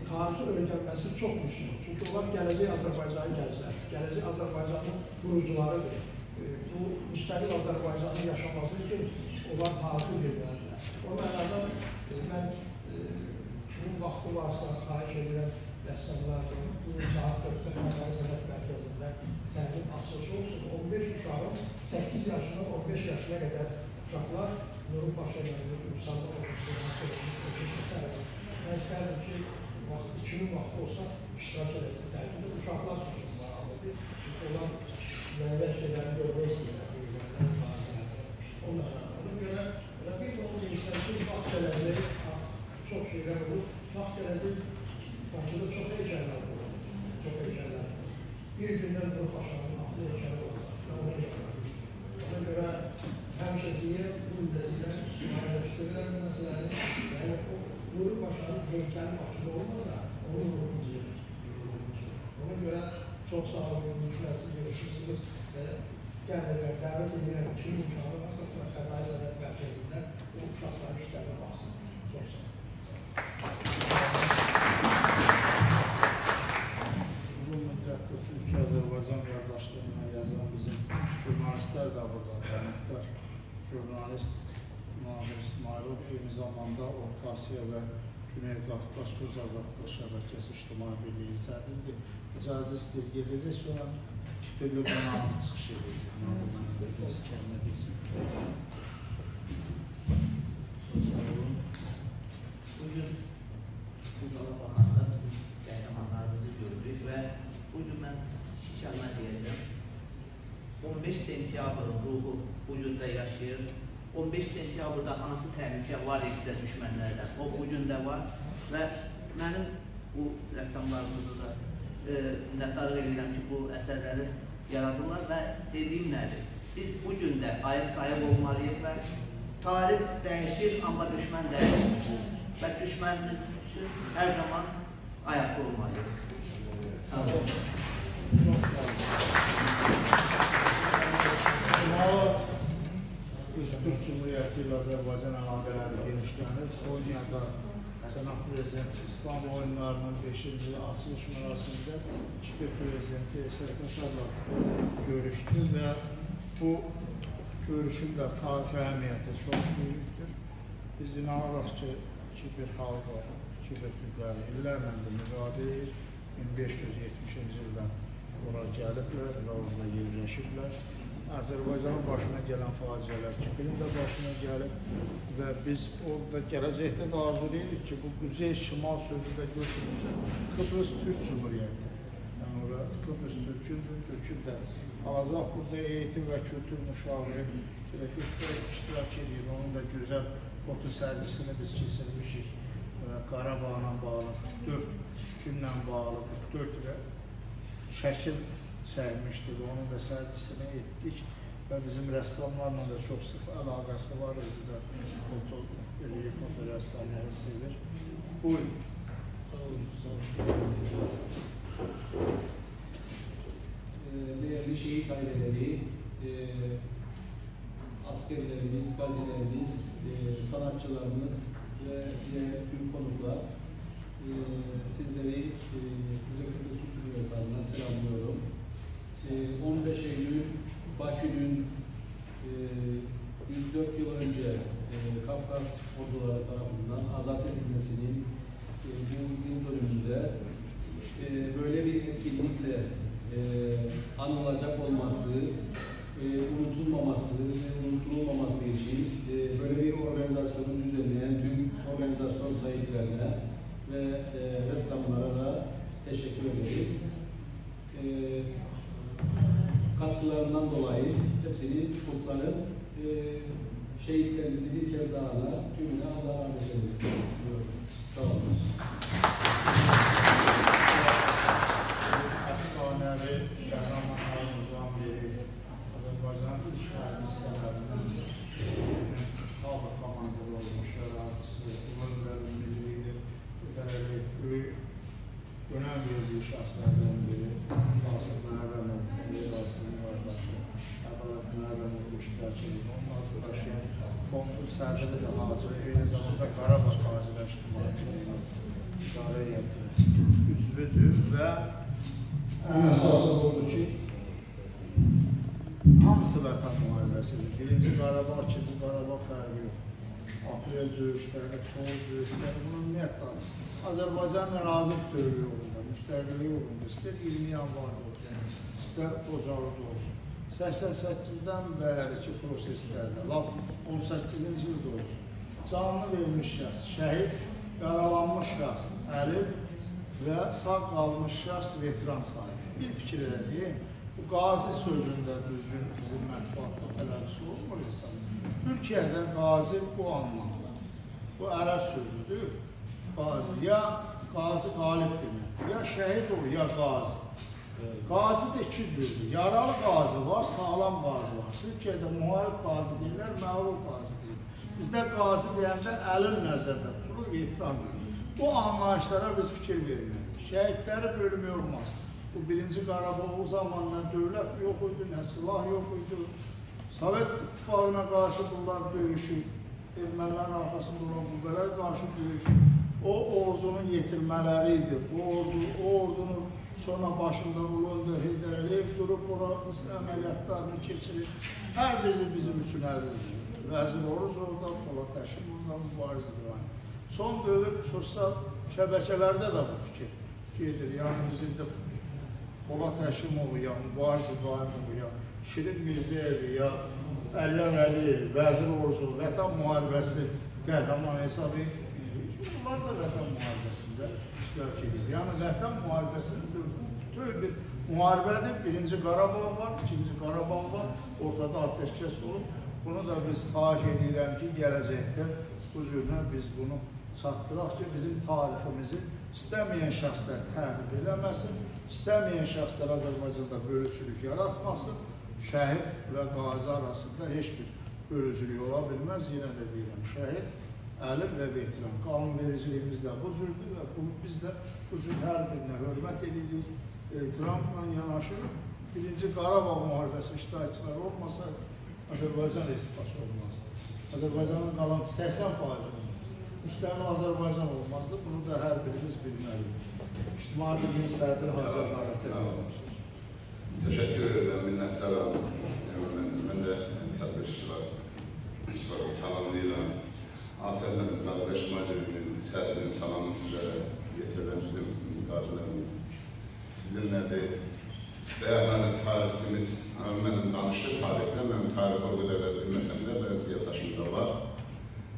tarixi öyrənməsi çox mühümdür. Çünki onlar gələcək Azərbaycanı gəlsələr, gələcək Azərbaycanın qurucularıdır. Bu müstəqil Azərbaycanın yaşaması üçün onlar tarixi bilməlidirlər. O mənada mən kimin vaxtı varsa xahiş edirəm rəssamlardan, bu saat 4-də Xətai Sənət Mərkəzində sərginin açılışı olsun. 15 uşağın 8 yaşından 15 yaşına qədər uşaqlar Nuru Paşa ilə müsəlman olmuşdur. Mən istərdim ki, kimin vaxtı olsa iştirak edəsin sərgində. Uşaqlar soruşurlar, anladı. Onlar müəyyən şeyləri görmək istəyirlər. Ona görə bir onu deyirsən ki, vaxt gələcək, çox şeylər olur. Vaxt gələcək, Bakıda çox heykəllər olur. Çox heykəllər olur. Bir gündən Nuru Paşanın altı heykəli olur. Ona görə həmişə deyirəm, bu üzərində üstünləşdirirlər bu məsələni. Yəni, o Nuru Paşanın heykəli Bakıda olmasa, onu vurulmayacaq. Ona görə çox sağ olun, mümkünləsi görüşürsünüz və gəlirəm, dəvət edirəm, kim imkanı varsa, Xətai Sənət Mərkəzində bu uşaqların işlərinə baxsın. Çox sağ olun. Uzun müddətdir Türk-Azərbaycan qardaşlığına yazan bizim jurnalistlər də burada, əməkdar jurnalist Nadir İsmailov eyni zamanda Orta Asiya və Güney Qafqaz Söz Azadlığı Şəbəkəsi İctimai Birliyi sədridir. İcazə istəyir, gələcək sonra Şüpheli qonağımız çıxış edəcək. Nadirdən ödəyəcək, kəlmə bilsin. Bugün bu qala baxasında bizim qəhrəmanlarımızı gördük və bugün mən iki kəlmə deyəcəm. 15 sentyabrın ruhu bugün də 15 sentyabrda hansı təhlükə var idisə düşmənlərdən, o bugün də var və mənim bu rəssamlarımızı da minnətdarlıq edirəm ki, bu əsərləri yaradırlar və dediyim nədir? Biz bugün də ayıq sayıq olmalıyıq və tarix dəyişir, amma düşmən dəyişir və düşmənimiz üçün hər zaman ayaqda olmalıyıq. Sağ olun. Türk Cumhuriyeti ile Azerbaycan əlaqələri genişlənir. Konya'da Senat Prezidenti İslam oyunlarının 5. açılış mərasimində Kipr Prezidenti Eser Tatar'la görüşdü və bu görüşün də tarixi əhəmiyyəti çox büyükdür. Biz inanırıq ki, Kipr xalqı, Kipr Türkləri illərlə də mücadilə edir. 1570-ci ildən ora gəliblər və orada yerləşiblər. Azərbaycanın başına gələn faciələr Kiprin də başına gəlib və biz orada gələcəkdə də arzulayırıq ki, bu Quzey-Şimal sözü də götürülsün Kıbrıs Türk Cumhuriyyəti. Yəni orada Kıbrıs Türk'ün də alacaq burada eğitim və kültür müşaviri Refik iştirak edir. Onun da gözəl foto sərgisini biz keçirmişik. Qarabağla bağlı 4 günlə bağlı 44 şəkil çəkmişdik, onun da sərgisini etdik və bizim rəssamlarla da çox sıx əlaqəsi var, özü də foto rəssamları sevir. Buyurun. Sağ olun. Değerli şehit aileleri, askerlerimiz, gazilerimiz, sanatçılarımız ve diğer tüm konuklar, sizleri Kuzey Kıbrıs Türk Cumhuriyeti adına selamlıyorum. 15 Eylül Bakü'nün 104 yıl önce Kafkas orduları tarafından azat edilmesinin bu yıl dönümünde böyle bir etkinlikle anılacak olması, unutulmaması ve unutulmaması için böyle bir organizasyonu düzenleyen tüm organizasyon sahiplerine ve ressamlara da teşekkür ederiz. Katkılarından dolayı hepsini kutlarım. Şehitlerimizi bir kez daha tümüne Allah rahmet eylesin. Sağ olun. Efsanevi kahramanlarımızdan biri Azerbaycan işğal hissələrindən xalq komandalı olmuş yaradıcısı, Uğurların millilidir, böyük önəm verdiyi şəxslərdən biri Qasım Məhərrəmov, Qasımın qardaşı, Ədalət Məhərrəmov iştirak edir. Onun adı daşıyan Fondun sədri də Hacı, eyni zamanda Qarabağ Tacirləşdirməsinin idarə heyəti üzvüdür və ən əsası odur ki, hamısı vətən müharibəsidir. Birinci Qarabağ, ikinci Qarabağ fərqi yox. Aprel döyüşləri, Kol döyüşləri, bunun ümumiyyətlə Azərbaycanın razı bütövlüyü uğrunda, müstəqilliyi uğrunda, istər 20 yanvarda olsun, istər Ocaqlıda olsun. 88-dən bəriki proseslərdə, 18-ci ildə olsun. Canını vermiş şəxs, şəhid, yaralanmış şəxs, əlil və sağ qalmış şəxs veteran sahibi. Bir fikir edəyim, bu qazi sözündə düzgün bizim mətbuatda tələbisi olmur insan. Türkiyədə qazi bu anlamda, bu ərəb sözüdür. Qazi, ya qazi qalib deməkdir, ya şəhid olur, ya qazi. Qazi də iki cürdür, yaralı qazi var, sağlam qazi var. Türkiyədə müharib qazi deyirlər, məğlub qazi deyirlər. Bizdə qazi deyəndə əlin nəzərdə tutulur, veteranlar. Bu anlayışlara biz fikir verməliyik. Şəhidləri bölümü olmaz. Bu birinci Qarabağ o zaman nə dövlət yox idi, nə silah yox idi. Sovet İttifaqına qarşı bunlar döyüşür, ermənilərin arxasında olan qüvvələr qarşı döyüşür. O ordunun yetirmələri idi. O ordunun sonra başında Ulu Öndər Heydər Əliyev durub, orası əməliyyatlarını keçirir. Hər biri bizim üçün əzizdir. Vəzir Oruc orada, Polat Həşim orada, Mübariz İbrahim. Son dövr sosial şəbəkələrdə də bu fikir gedir. Yəni bizim də Polat Həşimovu, ya Mübariz İbrahimovu, ya Şirin Mirzəyevi, ya Əliyar Əliyev, Vəzir Orucu, Vətən müharibəsi qəhrəman hesab edilir. Bunlar da Vətən müharibəsində iştirak edir. Yəni Vətən müharibəsində bütöv bir müharibədir. Birinci Qarabağ var, ikinci Qarabağ var, ortada ateşkəs olub. Bunu da biz xahiş edirəm ki, gələcəkdə bu cürlə biz bunu çatdıraq ki, bizim tariximizi istəməyən şəxslər təhrif eləməsin, istəməyən şəxslər Azərbaycanda bölücülük yaratmasın, şəhid və qazi arasında heç bir bölücülük ola bilməz. Yenə də deyirəm, şəhid, əlim və veteran. Qanunvericiliyimiz də bu cürdür və biz də bu cür hər birinə hörmət edirik, ehtiramla yanaşırıq. Birinci Qarabağ müharibəsi iştirakçıları olmasa Azərbaycan Respublikası olmazdı. Azərbaycanın qalan 80% olmazdı. Müstəqil Azərbaycan olmazdı. Bunu da hər birimiz bilməliyik. İctimai Birliyin sədri Hacı Qarətə qalmışdır. Teşekkür ederim, minnettarım. Ben de tədbirçiler salamlayıram. Asəndən Qardaş Macirinin sədrinin salamını sizlərə yetirəm, bizim qazilərimiz. Sizinlə de dəyərli tarixçimiz, mənim danışdı tarixdən, mənim tarixi o qədər də bilməsəm də, bəzi yaddaşımda var.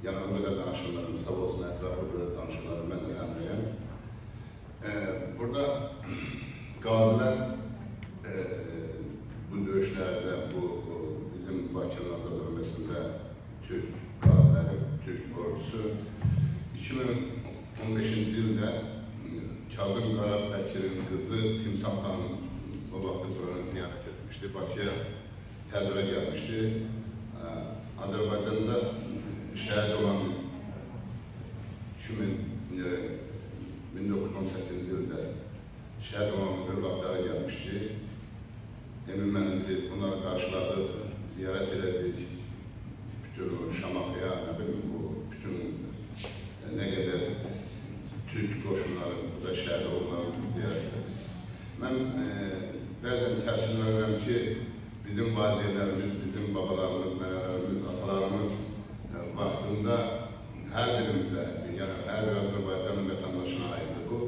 Yəni, o qədər danışanlarım, sağ olsun, ətrafı böyle danışanlarım, mən də əmrəyəm. Burada qazilər bu döyüşlərdə, bu bizim Bakının azad bölməsində Türk qaziləri, Türk ordusu 2015-ci ildə Kazım Qarabəkir'in qızı Timsah xanım o vaxtı buranı ziyarət etmişdi, Bakıya tədbirə gəlmişdi. Azərbaycanda şəhid olan 1918-ci ildə şəhid olan övladları gəlmişdi. Emin mənim deyib, bunları qarşıladıq, ziyarət elədik. Bütün Şamaxıya, nə bilim, bu bütün nə qədər Türk qoşunları, bu da şəhid olanları ziyarət elədik. Mən bəzən təəssüflənirəm ki, bizim valideynlərimiz, bizim babalarımız, nənələrimiz, atalarımız vaxtında hər birimizə, yəni hər bir Azərbaycanın vətəndaşına aiddir bu.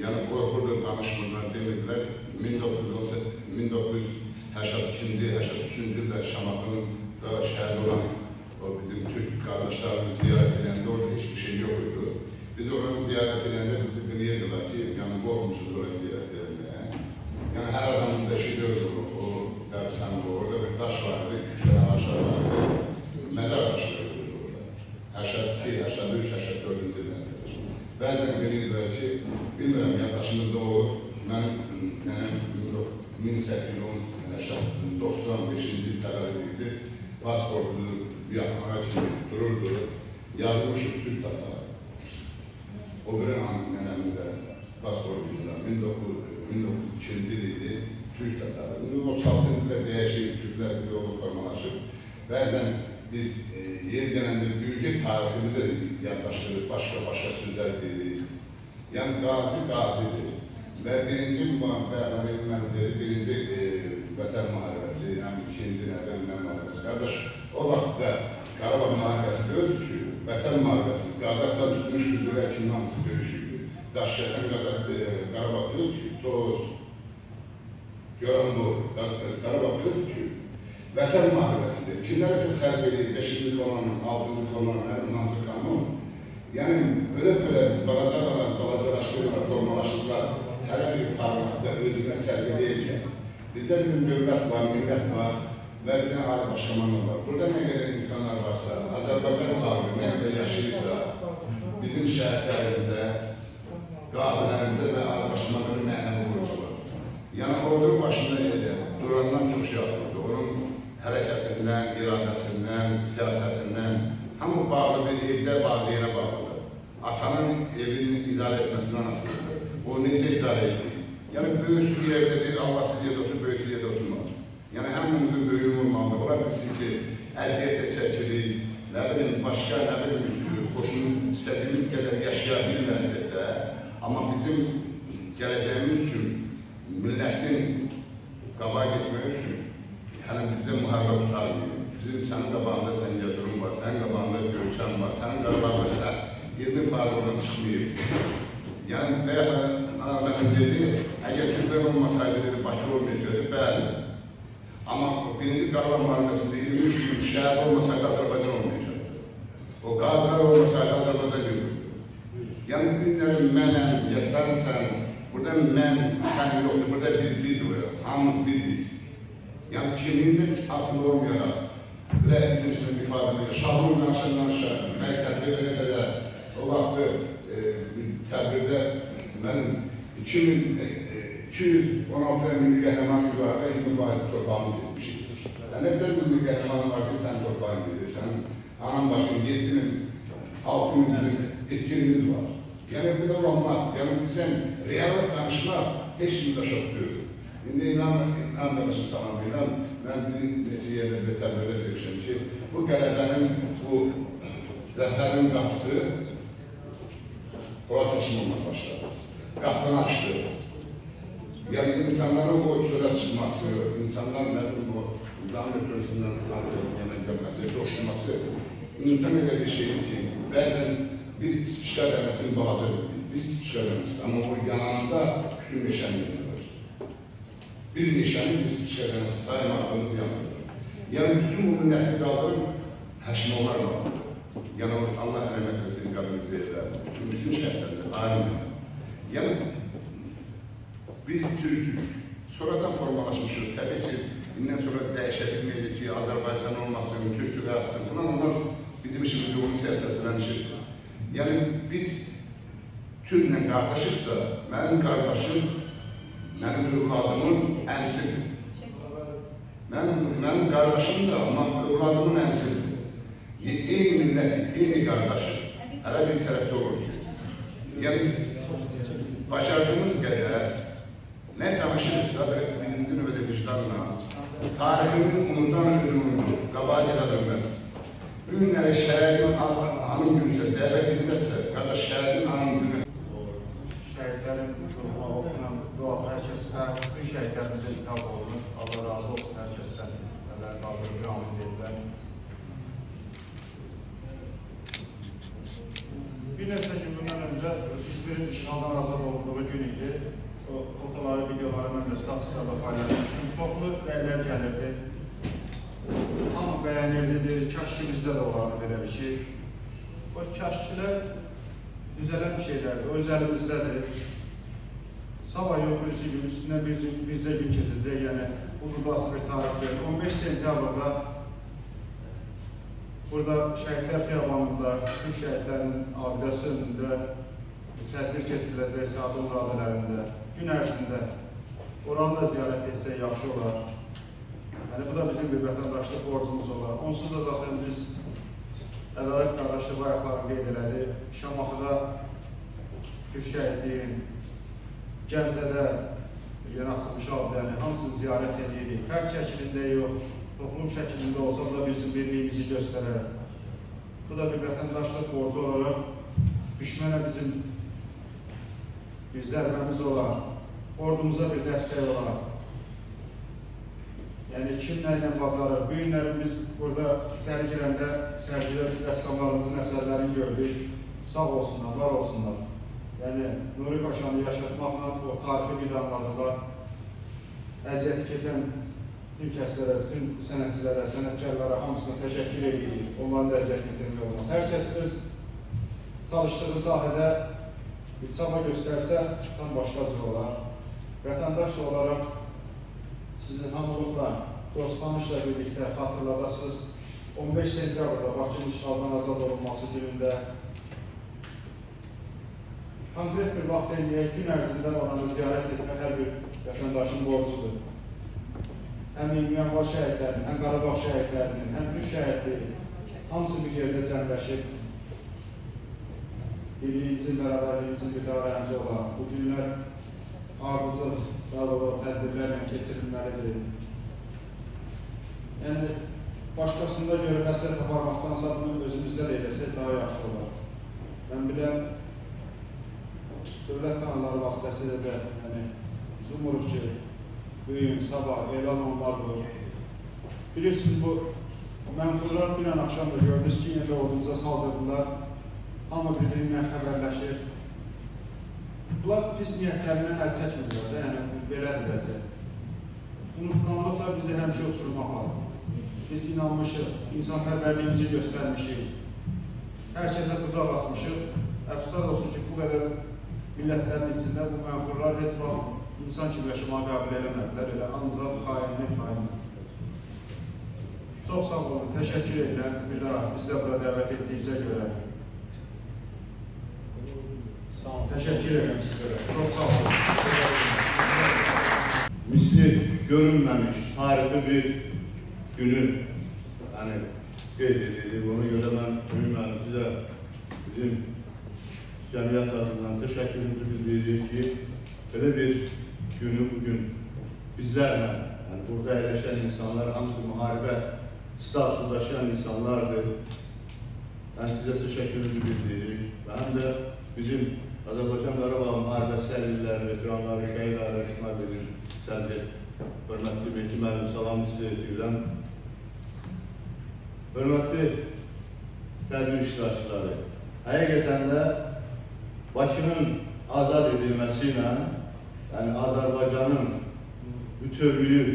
Yəni qorxurdur, danışmırlar, demirdilər. 1982-83-cü ildə Şamaxının şəhid olan o bizim Türk qardaşlarımız ziyarət edəndə orada hiçbir şey yok idi. Biz oranı ziyarət edəndə bizi bilirdiler ki, yəni qorxmuşuz oraya ziyarət edəndə. Yəni hər adamın deşidir o qəbirstanlığı. Orada bir daş vardı, 2-3 tane ağaçlar vardı. Məzar daşları idi orada. 82, 83, 84-cü illərdə. Bəzən bilirlər ki, bilmirəm, yaddaşımızda olur. Mənim 1895-ci il təqaüd edildi. Pasportu yaxınlara kimi dururdu. Yazılmışıq Türk Tatarı. O bir hangi nənəmdə pasportu edildi. 1902-ci il idi Türk Tatarı. 1936-cı ildə dəyişik Türklər bir yolu formalaşıb. Bəzən biz yer gələndə büyüyecek tariximize yaklaştırdık, başka sözler dedik. Yani gazi gazidir. Ve birinci Vətən Müharibəsi, yani ikinci Vətən Müharibəsi. Kardeş, o vaxtda Qarabağ Müharibəsi döyüldü ki, Vətən Müharibəsi, Qazaqdan tutmuş üzülə kimin hamısı döyüşüydü. Daşyasan Qarabağ döyüldü ki, Toz, görən bu, Qarabağ döyüldü ki, Vətən Müharibəsidir. Kimlər isə sərb edir, 5-ci kolonun, 6-cı kolonun, hansı qanun. Yəni, böyle biz balacalaşdırırlar, formalaşdırırlar, hər bir formatda özünə sərb edirkən. Bizdə bir dövlət var, millət var və bir də ali başlamanlar var. Burada nə qədər insanlar varsa, Azərbaycan xalqı nə qədər yaşayırsa, bizim şəhidlərimizə, qazilərimizə və ali başlamanların mənəvi vurucu var. Yəni, ordunun başında durandan çox şey asıldı. Onun hərəkətindən, iradəsindən, siyasətindən hamı bağlıdır, evdə valideyinə bağlıdır. Atanın evini idarə etməsindən asılıdır. O necə idarə edir? Yəni, böyüsü yerdə deyil, Allahsız yerdə otur, böyüsü yerdə oturmaz. Yəni, həmimizin böyüyü olmalıdır. Ola bilsin ki, əziyyətə çəkirik, nə bilim, başqa, nə bilim, xoşunu istədiyimiz qədər yaşaya bilməzsə də, amma bizim gələcəyimiz üçün, millətin qabağa getmək üçün, yəni bizdə müharibə tutarmıyor. Bizim sənin qabağında Zəngəzurun var, sənin qabağında Göyçən var, sənin qabağında 20 faiz oradan çıxmayıb. Yəni, bəyək anamın dedi, əgər Türklər olmasaydı, dedi, Bakı olmayacaqdı, bəli. Amma birinci Qarabağ müharibəsində 23 gün şəhid olmasaydı, Azərbaycan olmayacaqdı. O qazilər olmasaydı, Azərbaycan görürdü. Yəni, günlərin mənəm, ya sənsən, burada mən, sən yoxdur, burada bir biz var, hamımız bizik. Yəni, kimliğinde asıl olmayarak, böyle bizim bilirsin ifadəni, Şahrun danışa, mən tədbir edə o vaxtı tədbirdə mən 216 milli qəhrəmanımız var və 20% torpağımız etmişik. Nə qədər milli qəhrəmanın var ki, sən torpağını edirsən, anam başın 7.000, 6.000 etkinimiz var. Yəni, bir də olmaz. Yəni, sən realət danışmaq heç kimdə şok deyil. İndi inanmışım sana bilən, mən bir neçə yerlərdə tədbirdə demişim ki, bu qələbənin, bu zəfərin qapısı Polat Həşimovla başladı. Qapını açdı. Yəni, insanların o çölə çıxması, insanlar mənim o nizam ötürüsündən hadisənin gəlməsi, coşulması insan elə bir şeydir ki, bəzən bir spişka dənəsinin balacadır, bir spişka dənəsi, amma o yanında bütün meşəni yanılır. Bir meşəni, bir spişka dənəsi saymadığımız yanılır. Yəni, bütün bu minnəti qaldırın, Həşimovlar qaldır. Yəni, Allah rəhmət etsin, qadınız deyirlər, bütün şəhətlərdə, alimdir. Yəni, biz Türk'ük, sonradan formalaşmışıq, təbii ki, bundan sonra dəyişə bilməyəcək ki, Azərbaycan olmasın, Türk'ü yazsın, onlar bizim işimiz yoğun siyasətlənişir. Yəni, biz Türk'lə qardaşıqsa, mənim qardaşım, mənim övladımın əlisidir. Mənim qardaşım da övladımın əlisidir. Eyni milləti, eyni qardaşı, hələ bir tərəfdə olur ki. Yəni, başardığımız qədər nə danışırsa birinci növbədə vicdanla, tarixinin unudan özünün qabağa gedilməz. Bu günləri şəhərin anım günüsə dəvət edilməzsə, qardaş şəhərin anım günü. Şəhidlərin oxunan dua hər kəsdə, bütün şəhidlərimizə kitab olunur. Allah razı olsun hər kəsdən. Əllər qaldırır, amin deyirlər. Bir neçə gün bundan öncə İzmirin işğaldan azad olduğu gün idi. O fotoları, videoları mən də statuslarda paylaşmışdım. Çoxlu rəylər gəlirdi. Hamı bəyənirdi, kaş ki bizdə də olardı belə bir şey. O kaşkilər düzələn bir şeylərdir, öz əlimizdədir. Sabah yox, birisi gün üstündən bircə gün keçəcək, yəni bu burası bir tarixdir. 15 sentyabrda burada Şəhidlər Xiyabanında, bütün şəhidlərin abidəsi önündə tədbir keçiriləcək saat 10 radələrində, gün ərzində oranı da ziyarət etsək yaxşı olar. Yəni, bu da bizim bir vətəndaşlıq borcumuz olar. Onsuz da zaten biz ədalət qardaşlığı ayaqlarını qeyd elədi. Şamaxıda Türk şəhidliyin, Gəncədə yeni açılmış abidəni, hamısını ziyarət edirik. Fərq şəklində yox, toplum şəklində olsa da bizim birliyimizi göstərər. Bu da bir vətəndaşlıq borcu olaraq düşmənə bizim bir zərbəmiz olar, ordumuza bir dəstək olar. Yəni, kim nə ilə bacarır? Bu günlərin biz burada içəri girəndə sərgidə rəssamlarımızın əsərlərini gördük. Sağ olsunlar, var olsunlar. Yəni, Nuri Paşanı yaşatmaqla o tarifi bir anladılar. Əziyyət keçən bütün kəslərə, bütün sənətçilərə, sənətkarlara hamısına təşəkkür edirik. Onların da əziyyət getirmək olmaz. Hər kəs öz çalışdığı sahədə bir çaba göstərsə, tam başqa cür olar. Vətəndaş olaraq sizin hamılıqla, dost-tanışla birlikdə xatırladasınız. 15 sentyabrda Bakının işğaldan azad olunması günündə konkret bir vaxt eləyək, gün ərzində oranı ziyarət etmək hər bir vətəndaşın borcudur. Həm İlmiyanvar şəhidlərinin, həm Qarabağ şəhidlərinin, həm Türk şəhidliyi hamısı bir yerdə cəmləşib. Birliyimizin, bərabərliyimizin bir daha rəmzi olan bu günlər ardıcıl, tədbirlərlə keçirilməlidir. Yəni, başqasında görə məsləhət aparmaqdansa bunu özümüzdə də eləsək daha yaxşı olar. Mən biləm, dövlət kanalları vasitəsilə də umuruq ki, bugün, sabah elan olmalıdır. Bilirsiniz, bu mənfurlar dünən axşam da gördünüz ki, yine də ordumuza saldırdılar. Hamı bir-birindən xəbərləşir. Bunlar pis niyyətlərindən əl çəkmirlər də, yəni belədir vəziyyət. Unutqanlıqlar bizi həmişə uçurmaq lazım. Biz inanmışıq, insanpərvərliyimizi göstərmişik. Hər kəsə qucaq açmışıq. Əfsuslar olsun ki, bu qədər millətlərin içində bu mənfurlar heç vaxt insan kimi yaşamağa qəbul eləmədilər, elə ancaq xainlik. Çox sağ olun, təşəkkür edirəm. Bir daha bizi də bura dəvət etdiyinizə görə. Teşekkür ederim sizlere. Çok sağ olun. Misli görünmemiş tarihi bir günü yani qeyd edilir. Ona görə mən ümumən sizə bizim cəmiyyət adından təşəkkürümüzü bildiririk ki, belə bir günü bugün bizlərlə, yani burada əyləşən insanlar, hamısı müharibə statusunda yaşayan insanlardır. Ben sizə təşəkkürümüzü bildiririk və həm də bizim Azərbaycan Qarabağ müharibəsi əlilləri, veteranları, şəhid ailələri iştirak edir. Sədri, hörmətli Mehdi müəllim, salamı sizə edirəm. Hörmətli tədbir iştirakçıları, həqiqətən də Bakının azad edilməsi ilə, yəni Azərbaycanın bütövlüyü,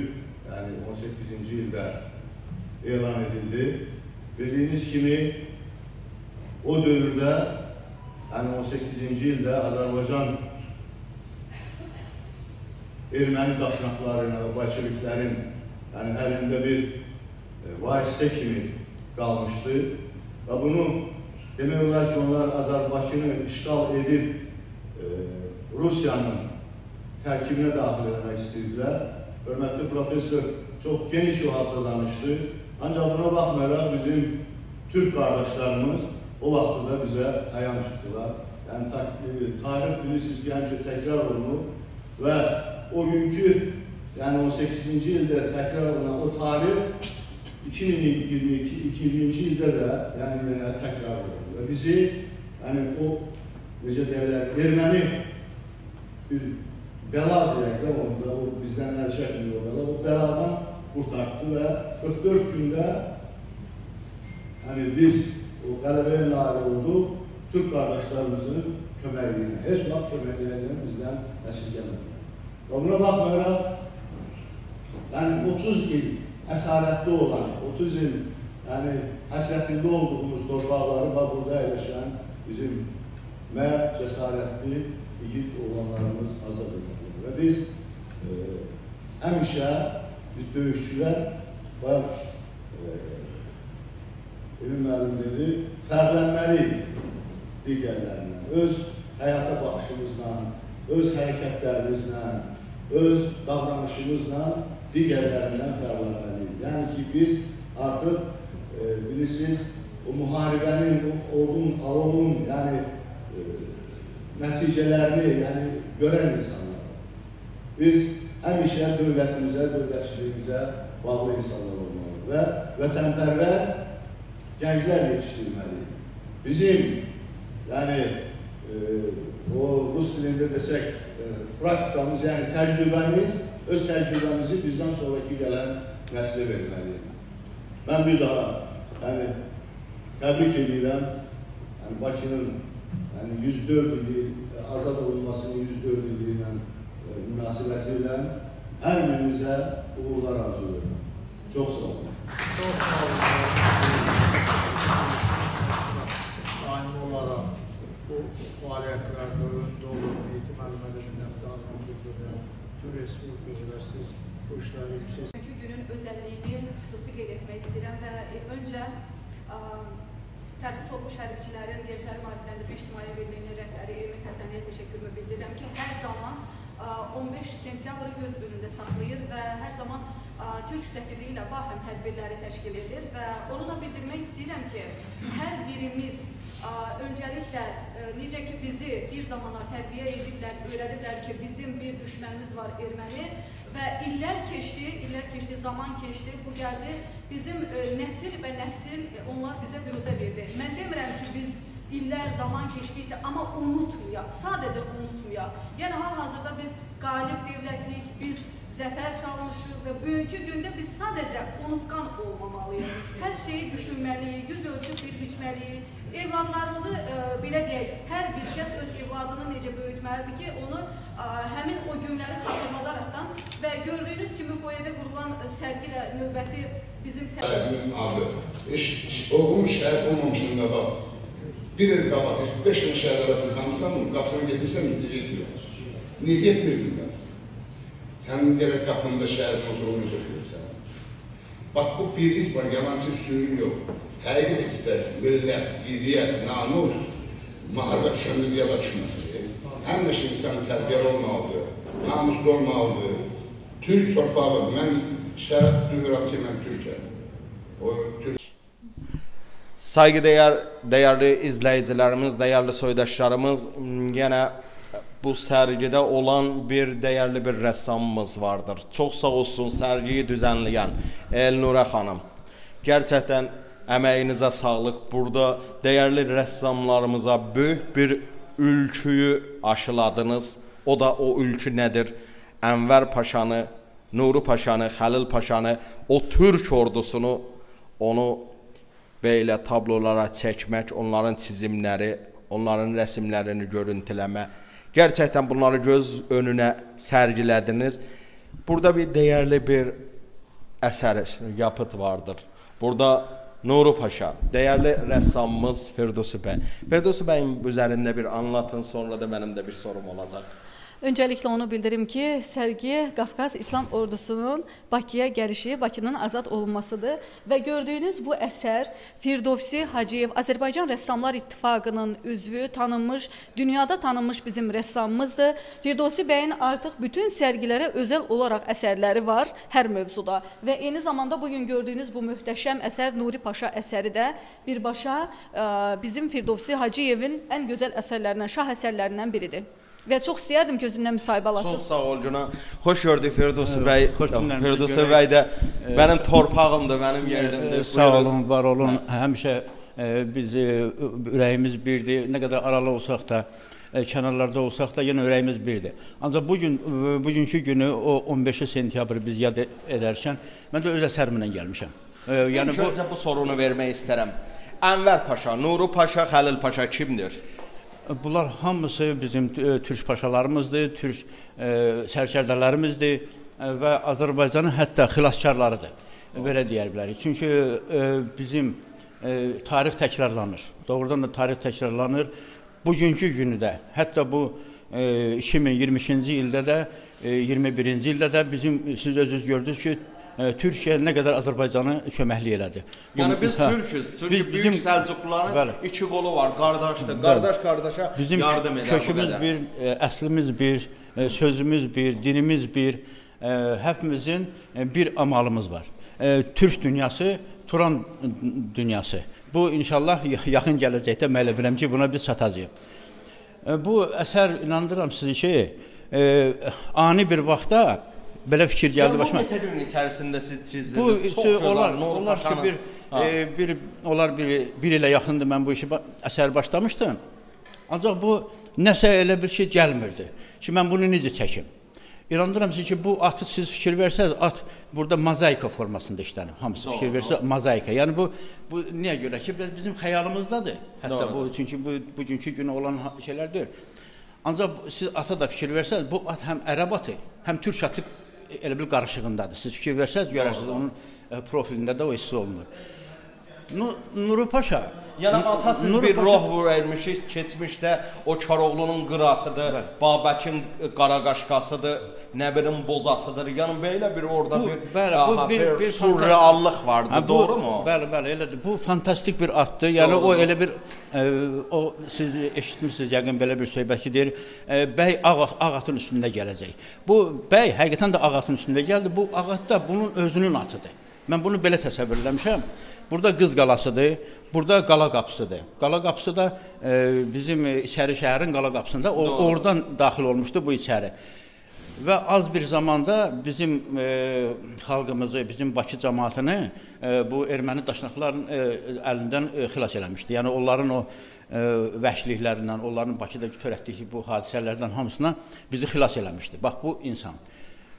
yəni 18-ci ildə elan edildi. Bildiyiniz kimi, o dövrdə, yəni 18-ci ildə Azərbaycan erməni daşnaqlarına və bolşeviklərin əlində bir vasitə kimi qalmışdı. Və bunu demək olar ki, onlar Azərbaycanı işğal edib Rusiyanın tərkibinə daxil etmək istəyirdilər. Hörmətli profesor çox geniş o haqda danışdı. Ancaq buna baxmayaraq bizim Türk qardaşlarımız o vaxtda da bizə əyan çıxdılar. Yəni tarix bilirsiniz ki, həmişə təkrar olunur və o günkü, yəni 18-ci ildə təkrar olunan o tarix 2022-2020-ci ildə də yəni təkrar olunur və bizi yəni o necə deyirlər, erməni bir bəla deyək də onda, o bizdən əl çəkmiyor bəla, o bəladan qurtardı və 44 gündə yəni biz o qələbəyə nail oldu Türk qardaşlarımızın köməkliğine. Heç vaxt köməklərindən bizdən əsirgəmədilər. Və buna baxmayaraq, yəni 30 il əsarətli olan, 30 il yəni həsrətində olduğumuz torpaqları və burada əyləşən bizim mərd, cəsarətli, igid oğlanlarımız azad edilir. Və biz həmişə biz döyüşçülər və Emin müəllim dedi, fərqlənməliyik digərlərindən. Öz həyata baxışımızla, öz hərəkətlərimizlə, öz davranışımızla digərlərindən fərqlənməliyik. Yəni ki, biz artıq bilirsiniz, o müharibənin, odun, alovun, yəni nəticələrini görən insanlar. Biz həmişə dövlətimizə, dövlətçiliyimizə bağlı insanlar olmalıyıq və vətənpərvər gənclər yetişdirməliyik. Bizim, yəni, o Rus dilində desək, praktikamız, yəni təcrübəmiz, öz təcrübəmizi bizdən sonraki gələn nəslə verməliyik. Mən bir daha, yəni, təbrik edirəm, yəni, Bakının 104 ili, azad olunmasının 104 ili ilə münasibəti ilə hər birimizə uğurlar arzulayıram. Çox sağ olun. Çox sağ olun. Daim olaraq bu fəaliyyətlərdə öndə olur, Mehdi müəllimə də minnətdarlığımı bildirirəm. Tüm Respublika üzrə siz bu işləri yüksək. Bugünkü günün özəlliyini xüsusi qeyd etmək istəyirəm və öncə tərxis olmuş hərbiçilərin Gençlər Maarifləndirmə İctimai Birliyinin rəhbəri Emin Həsəniyə təşəkkürümü bildirirəm ki, hər zaman 15 sentyabr göz önündə saxlayır və hər zaman Türk səfirliyi ilə bahəm tədbirləri təşkil edir və onu da bildirmək istəyirəm ki, hər birimiz öncəliklə necə ki bizi bir zamanlar tərbiyə ediblər, öyrədiblər ki, bizim bir düşmənimiz var erməni və illər keçdi, zaman keçdi, bu gəldi, bizim nəsil və nəsil onlar bizə büruzə verdi. Mən demirəm ki, biz illər zaman keçdikcə, amma unutmayaq, sadəcə unutmayaq. Yəni, hal-hazırda biz qalib devlətik, biz zəfər çalmışıq və bugünkü gündə biz sadəcə unutqan olmamalıyıq. Hər şeyi düşünməliyik, yüz ölçüb bir biçməliyik. Evladlarımızı, belə deyək, hər bir kəs öz evladını necə böyütməlidir ki, onu həmin o günləri xatırladaraqdan və gördüyünüz kimi foyədə qurulan sərgi ilə növbəti bizim sərgi. Abi, olmuş şəhər olmamışında bax, bir el qabat, 5 tane şəhər arasını tanırsan mı, qapısına getmirsən mi, getmiyor. Niyə getmirdin bəs? Sənin gerək qapında şəhərin olsa onu söyləyirsən. Bax, bu birlik var, yalançı sürü yox. Həqiqət istək, millət, qeydiyyət, namus, müharibə düşəndə deyə da düşməsin. Həmişə insanın tərbiyəli olmalıdır, namuslu olmalıdır. Türk torpağı, mən şərət duyuram ki, mən Türkəm. Saygıdeğer, değerli izleyicilerimiz, değerli soydaşlarımız, yine bu sergide olan bir değerli bir ressamımız vardır. Çok sağ olsun sergiyi düzenleyen Elnurə xanım. Gerçekten emeğinize sağlık. Burada değerli ressamlarımıza büyük bir ülküyü aşıladınız. O da o ülkü nedir? Enver Paşa'nı, Nuri Paşa'nı, Xəlil Paşa'nı, o Türk ordusunu, onu böyle tablolara çəkmək, onların çizimləri, onların resimlerini görüntüləmə. Gerçekten bunları göz önüne sergilediniz. Burada bir değerli bir eser, yapıt vardır. Burada Nuri Paşa, değerli ressamımız Firdevsi Bey. Firdevsi Bey'in üzerinde bir anlatın, sonra da benim de bir sorum olacak. Öncelikle onu bildirim ki, sergi Qafqaz İslam Ordusunun Bakıya gəlişi, Bakının azad olunmasıdır. Və gördüyünüz bu əsər Firdevsi Hacıyev, Azərbaycan Rəssamlar İttifaqının üzvü, tanınmış, dünyada tanınmış bizim rəssamımızdır. Firdevsi bəyin artıq bütün sərgilərə özəl olaraq əsərləri var hər mövzuda. Və eyni zamanda bugün gördüyünüz bu möhtəşəm əsər Nuri Paşa əsəri də birbaşa bizim Firdevsi Hacıyevin ən gözəl əsərlərindən, şah əsərlərindən biridir. Və çox istəyərdim ki, özündən müsahibə alasın. Çox sağ ol Günah. Xoş gördük Firdevsi Bey. Firdevsi Bey də mənim torpağımdır, mənim yerimdir. Sağ olun, var olun. Həmişə biz ürəyimiz birdir. Nə qədər aralı olsaq da, kənarlarda olsaq da yenə ürəyimiz birdir. Ancaq bugünkü günü o 15 sentyabr biz yad edərkən mən də öz əsərimlə gəlmişəm. Yəni bu sorunu vermək istərəm. Enver Paşa, Nuri Paşa, Xəlil Paşa kimdir? Bunlar hamısı bizim türk paşalarımızdır, türk sərkərdələrimizdir və Azərbaycanın hətta xilaskarlarıdır. Belə deyə bilərik. Çünki bizim tarix təkrarlanır. Doğrudan da tarix təkrarlanır. Bugünkü günü də, hətta bu 2022-ci ildə də, 21-ci ildə də bizim, siz özünüz gördünüz ki, Türkiyə nə qədər Azərbaycanı köməklik elədi. Yəni biz Türküz. Çünki büyük Səlcuqluların iki qolu var, qardaşdır. Qardaş qardaşa yardım edər. Bizim kökümüz bir, əslimiz bir, sözümüz bir, dinimiz bir, hepimizin bir amalımız var. Türk dünyası, Turan dünyası. Bu inşallah yaxın gələcəkdə mən elə biləm ki, buna biz çatacağıq. Bu əsər inandırıram sizi ki, ani bir vaxtda belə fikir gəldi başıma. Bu neçə gün içərisində siz çizdiniz? Onlar bir ilə yaxındır mən bu işi əsər başlamışdım. Ancaq bu nəsə elə bir şey gəlmirdi ki, mən bunu necə çəkim. İnandıram ki, bu atı siz fikir versəz, at burada mozaika formasında işlənib. Hamısı fikir versə mozaika. Yəni bu niyə görə ki, bizim xəyalımızdadır. Hətta bu, çünki bugünkü günə olan şeylər deyil. Ancaq siz ata da fikir versəz, bu at həm ərəb atı, həm türk atı elə bir qarışığındadır. Siz fikir versəz, görərsiniz, onun profilində də o hissi olunur. Nuri Paşa... Yəni, atasız bir roh vermişik, keçmişdə o Koroğlunun qıratıdır, Babəkin qaraqaşqasıdır, Nəbirin bozatıdır. Yəni, belə bir orada bir surreallıq vardı, doğru mu? Bəli, elədir. Bu fantastik bir atdır. Yəni, o elə bir, siz eşitmişsiniz, yəqin belə bir söhbət ki, deyir, bəy ağ atın üstündə gələcək. Bu, bəy həqiqətən də ağ atın üstündə gəldi. Bu ağ at da bunun özünün atıdır. Mən bunu belə təsəvvür eləmişəm. Burada Qız qalasıdır, burada qala qapısıdır. Qala qapısı da bizim içəri şəhərin qala qapısında, oradan daxil olmuşdu bu içəri. Və az bir zamanda bizim xalqımızı, bizim Bakı cəmaatını bu erməni daşnaqların əlindən xilas eləmişdi. Yəni onların o vəhşiliklərindən, onların Bakıda törətdiyi bu hadisələrdən hamısına bizi xilas eləmişdi. Bax, bu insan.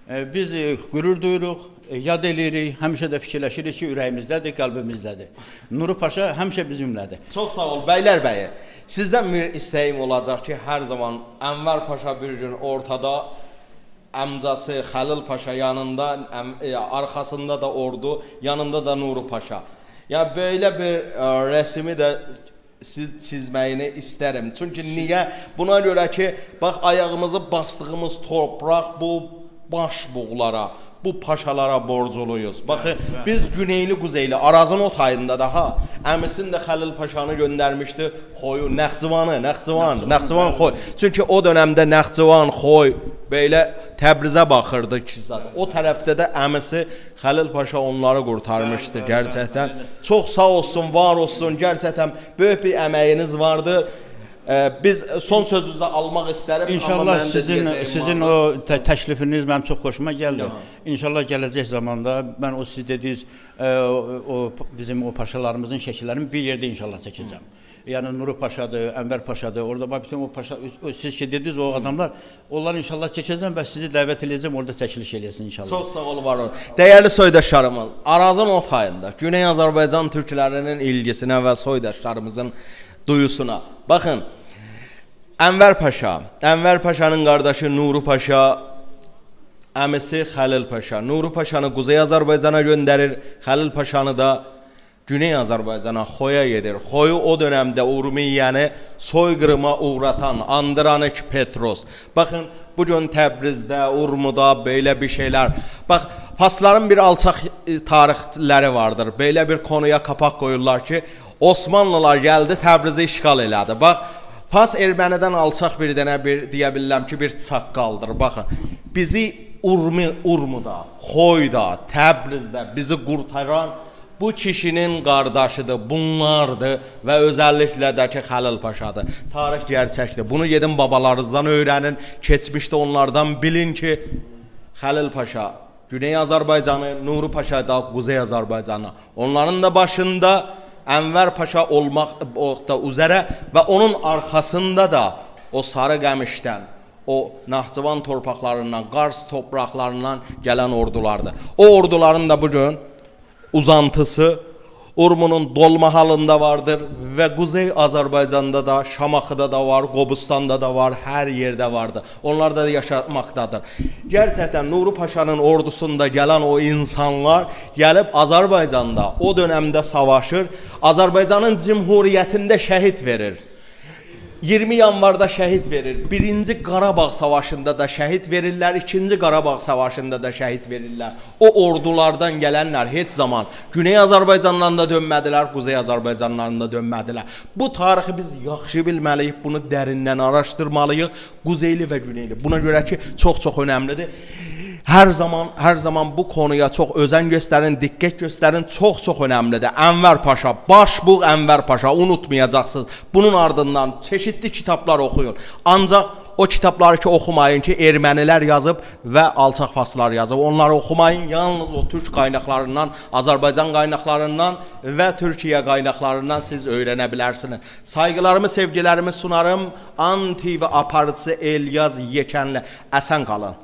Biz qürur duyuruq, yad eləyirik, həmişə də fikirləşirik ki, ürəyimizdədir, qəlbimizdədir. Nuri Paşa həmişə bizimlədir. Çox sağ ol, bəylər bəyi. Sizdən bir istəyim olacaq ki, hər zaman Enver Paşa bir gün ortada, əmcası Xəlil Paşa yanında, arxasında da ordu, yanında da Nuri Paşa. Yəni, belə bir rəsimi də siz çizməyini istərəm. Çünki niyə? Buna görə ki, bax, ayağımızı bastığımız torpaq bu baş buğlara, bu paşalara borculuyuz. Baxın, biz Güneyli Quzeyli Arazın o tayında daha əmisin də Xəlil Paşanı göndərmişdi. Xoyu, Nəxçıvan Xoy. Çünki o dövrdə Nəxçıvan Xoy belə Təbrizə baxırdı ki, o tərəfdə də əmisi Xəlil Paşa onları qurtarmışdı gerçəkdən. Çox sağ olsun, var olsun, gerçəkdən böyük bir əməyiniz vardı. Biz son sözünüzü almaq istərim. İnşallah sizin o təklifiniz mənim çox xoşuma gəldi. İnşallah gələcək zamanda mən o siz dediniz bizim o paşalarımızın şəkillərini bir yerdə inşallah çəkəcəm. Yəni Nuru Paşadır, Ənvər Paşadır, orada bütün o paşa, siz ki dediniz o adamlar, onları inşallah çəkəcəm və sizi dəvət edəcəm, orada çəkiliş eləyəsin inşallah. Çox sağ olun, var olun. Dəyərli soydaşlarımız, Arazın o tayında Güney Azərbaycan türklərinin ilgisinə və soydaşlarımızın duyusuna. Baxın, Ənvər Paşanın qardaşı Nuru Paşa, əmisi Xəlil Paşa. Nuru Paşanı Quzey Azərbaycana göndərir, Xəlil Paşanı da Güney Azərbaycana, Xoya gedir. Xoyu o dövrdə Urmiyyəni soyqırıma uğratan Andranik Petros. Baxın, bugün Təbrizdə, Urmuda belə bir şeylər. Bax, Fasların bir alçaq tarixləri vardır. Belə bir konuya kapaq qoyurlar ki, Osmanlılar gəldi, Təbrizi işğal elədi. Bax, Fas ermənidən alçaq bir dənə deyə bilirəm ki, bir çaqqaldır. Baxın, bizi Urmuda, Xoyda, Təbrizdə bizi qurtaran bu kişinin qardaşıdır, bunlardır və özəlliklə də ki, Xəlil Paşadır. Tarix gerçəkdir. Bunu gedin babalarınızdan öyrənin, keçmişdə onlardan bilin ki, Xəlil Paşa Güney Azərbaycanı, Nuru Paşa da Quzey Azərbaycanı. Onların da başında Ənvər Paşa olmaqda üzərə və onun arxasında da o Sarı Qəmişdən, o Naxçıvan torpaqlarından, Qars torpaqlarından gələn ordulardır. O orduların da bugün uzantısı Urmunun dolma halında vardır və Quzey Azərbaycanda da, Şamaxıda da var, Qobustanda da var, hər yerdə vardır. Onlar da yaşamaqdadır. Gerçəkdən Nuru Paşanın ordusunda gələn o insanlar gəlib Azərbaycanda o dövrdə savaşır, Azərbaycanın Cümhuriyyətində şəhid verir. 20 yanvarda şəhid verir. 1-ci Qarabağ savaşında da şəhid verirlər, 2-ci Qarabağ savaşında da şəhid verirlər. O ordulardan gələnlər heç zaman Güney Azərbaycandan da dönmədilər, Quzey Azərbaycandan da dönmədilər. Bu tarixi biz yaxşı bilməliyik, bunu dərindən araşdırmalıyıq, Quzeyli və Güneyli. Buna görə ki, çox-çox önəmlidir. Hər zaman bu konuya çox özən göstərin, diqqət göstərin, çox-çox önəmlidir. Ənvər Paşa, başbuğ Ənvər Paşa, unutmayacaqsınız. Bunun ardından çeşitli kitablar oxuyun. Ancaq o kitabları ki oxumayın ki, ermənilər yazıb və alçaq faslar yazıb. Onları oxumayın, yalnız o türk qaynaqlarından, Azərbaycan qaynaqlarından və Türkiyə qaynaqlarından siz öyrənə bilərsiniz. Saygılarımı, sevgilərimi sunarım. Anti və aparıcısı Elyaz Yekənli. Əsən qalın.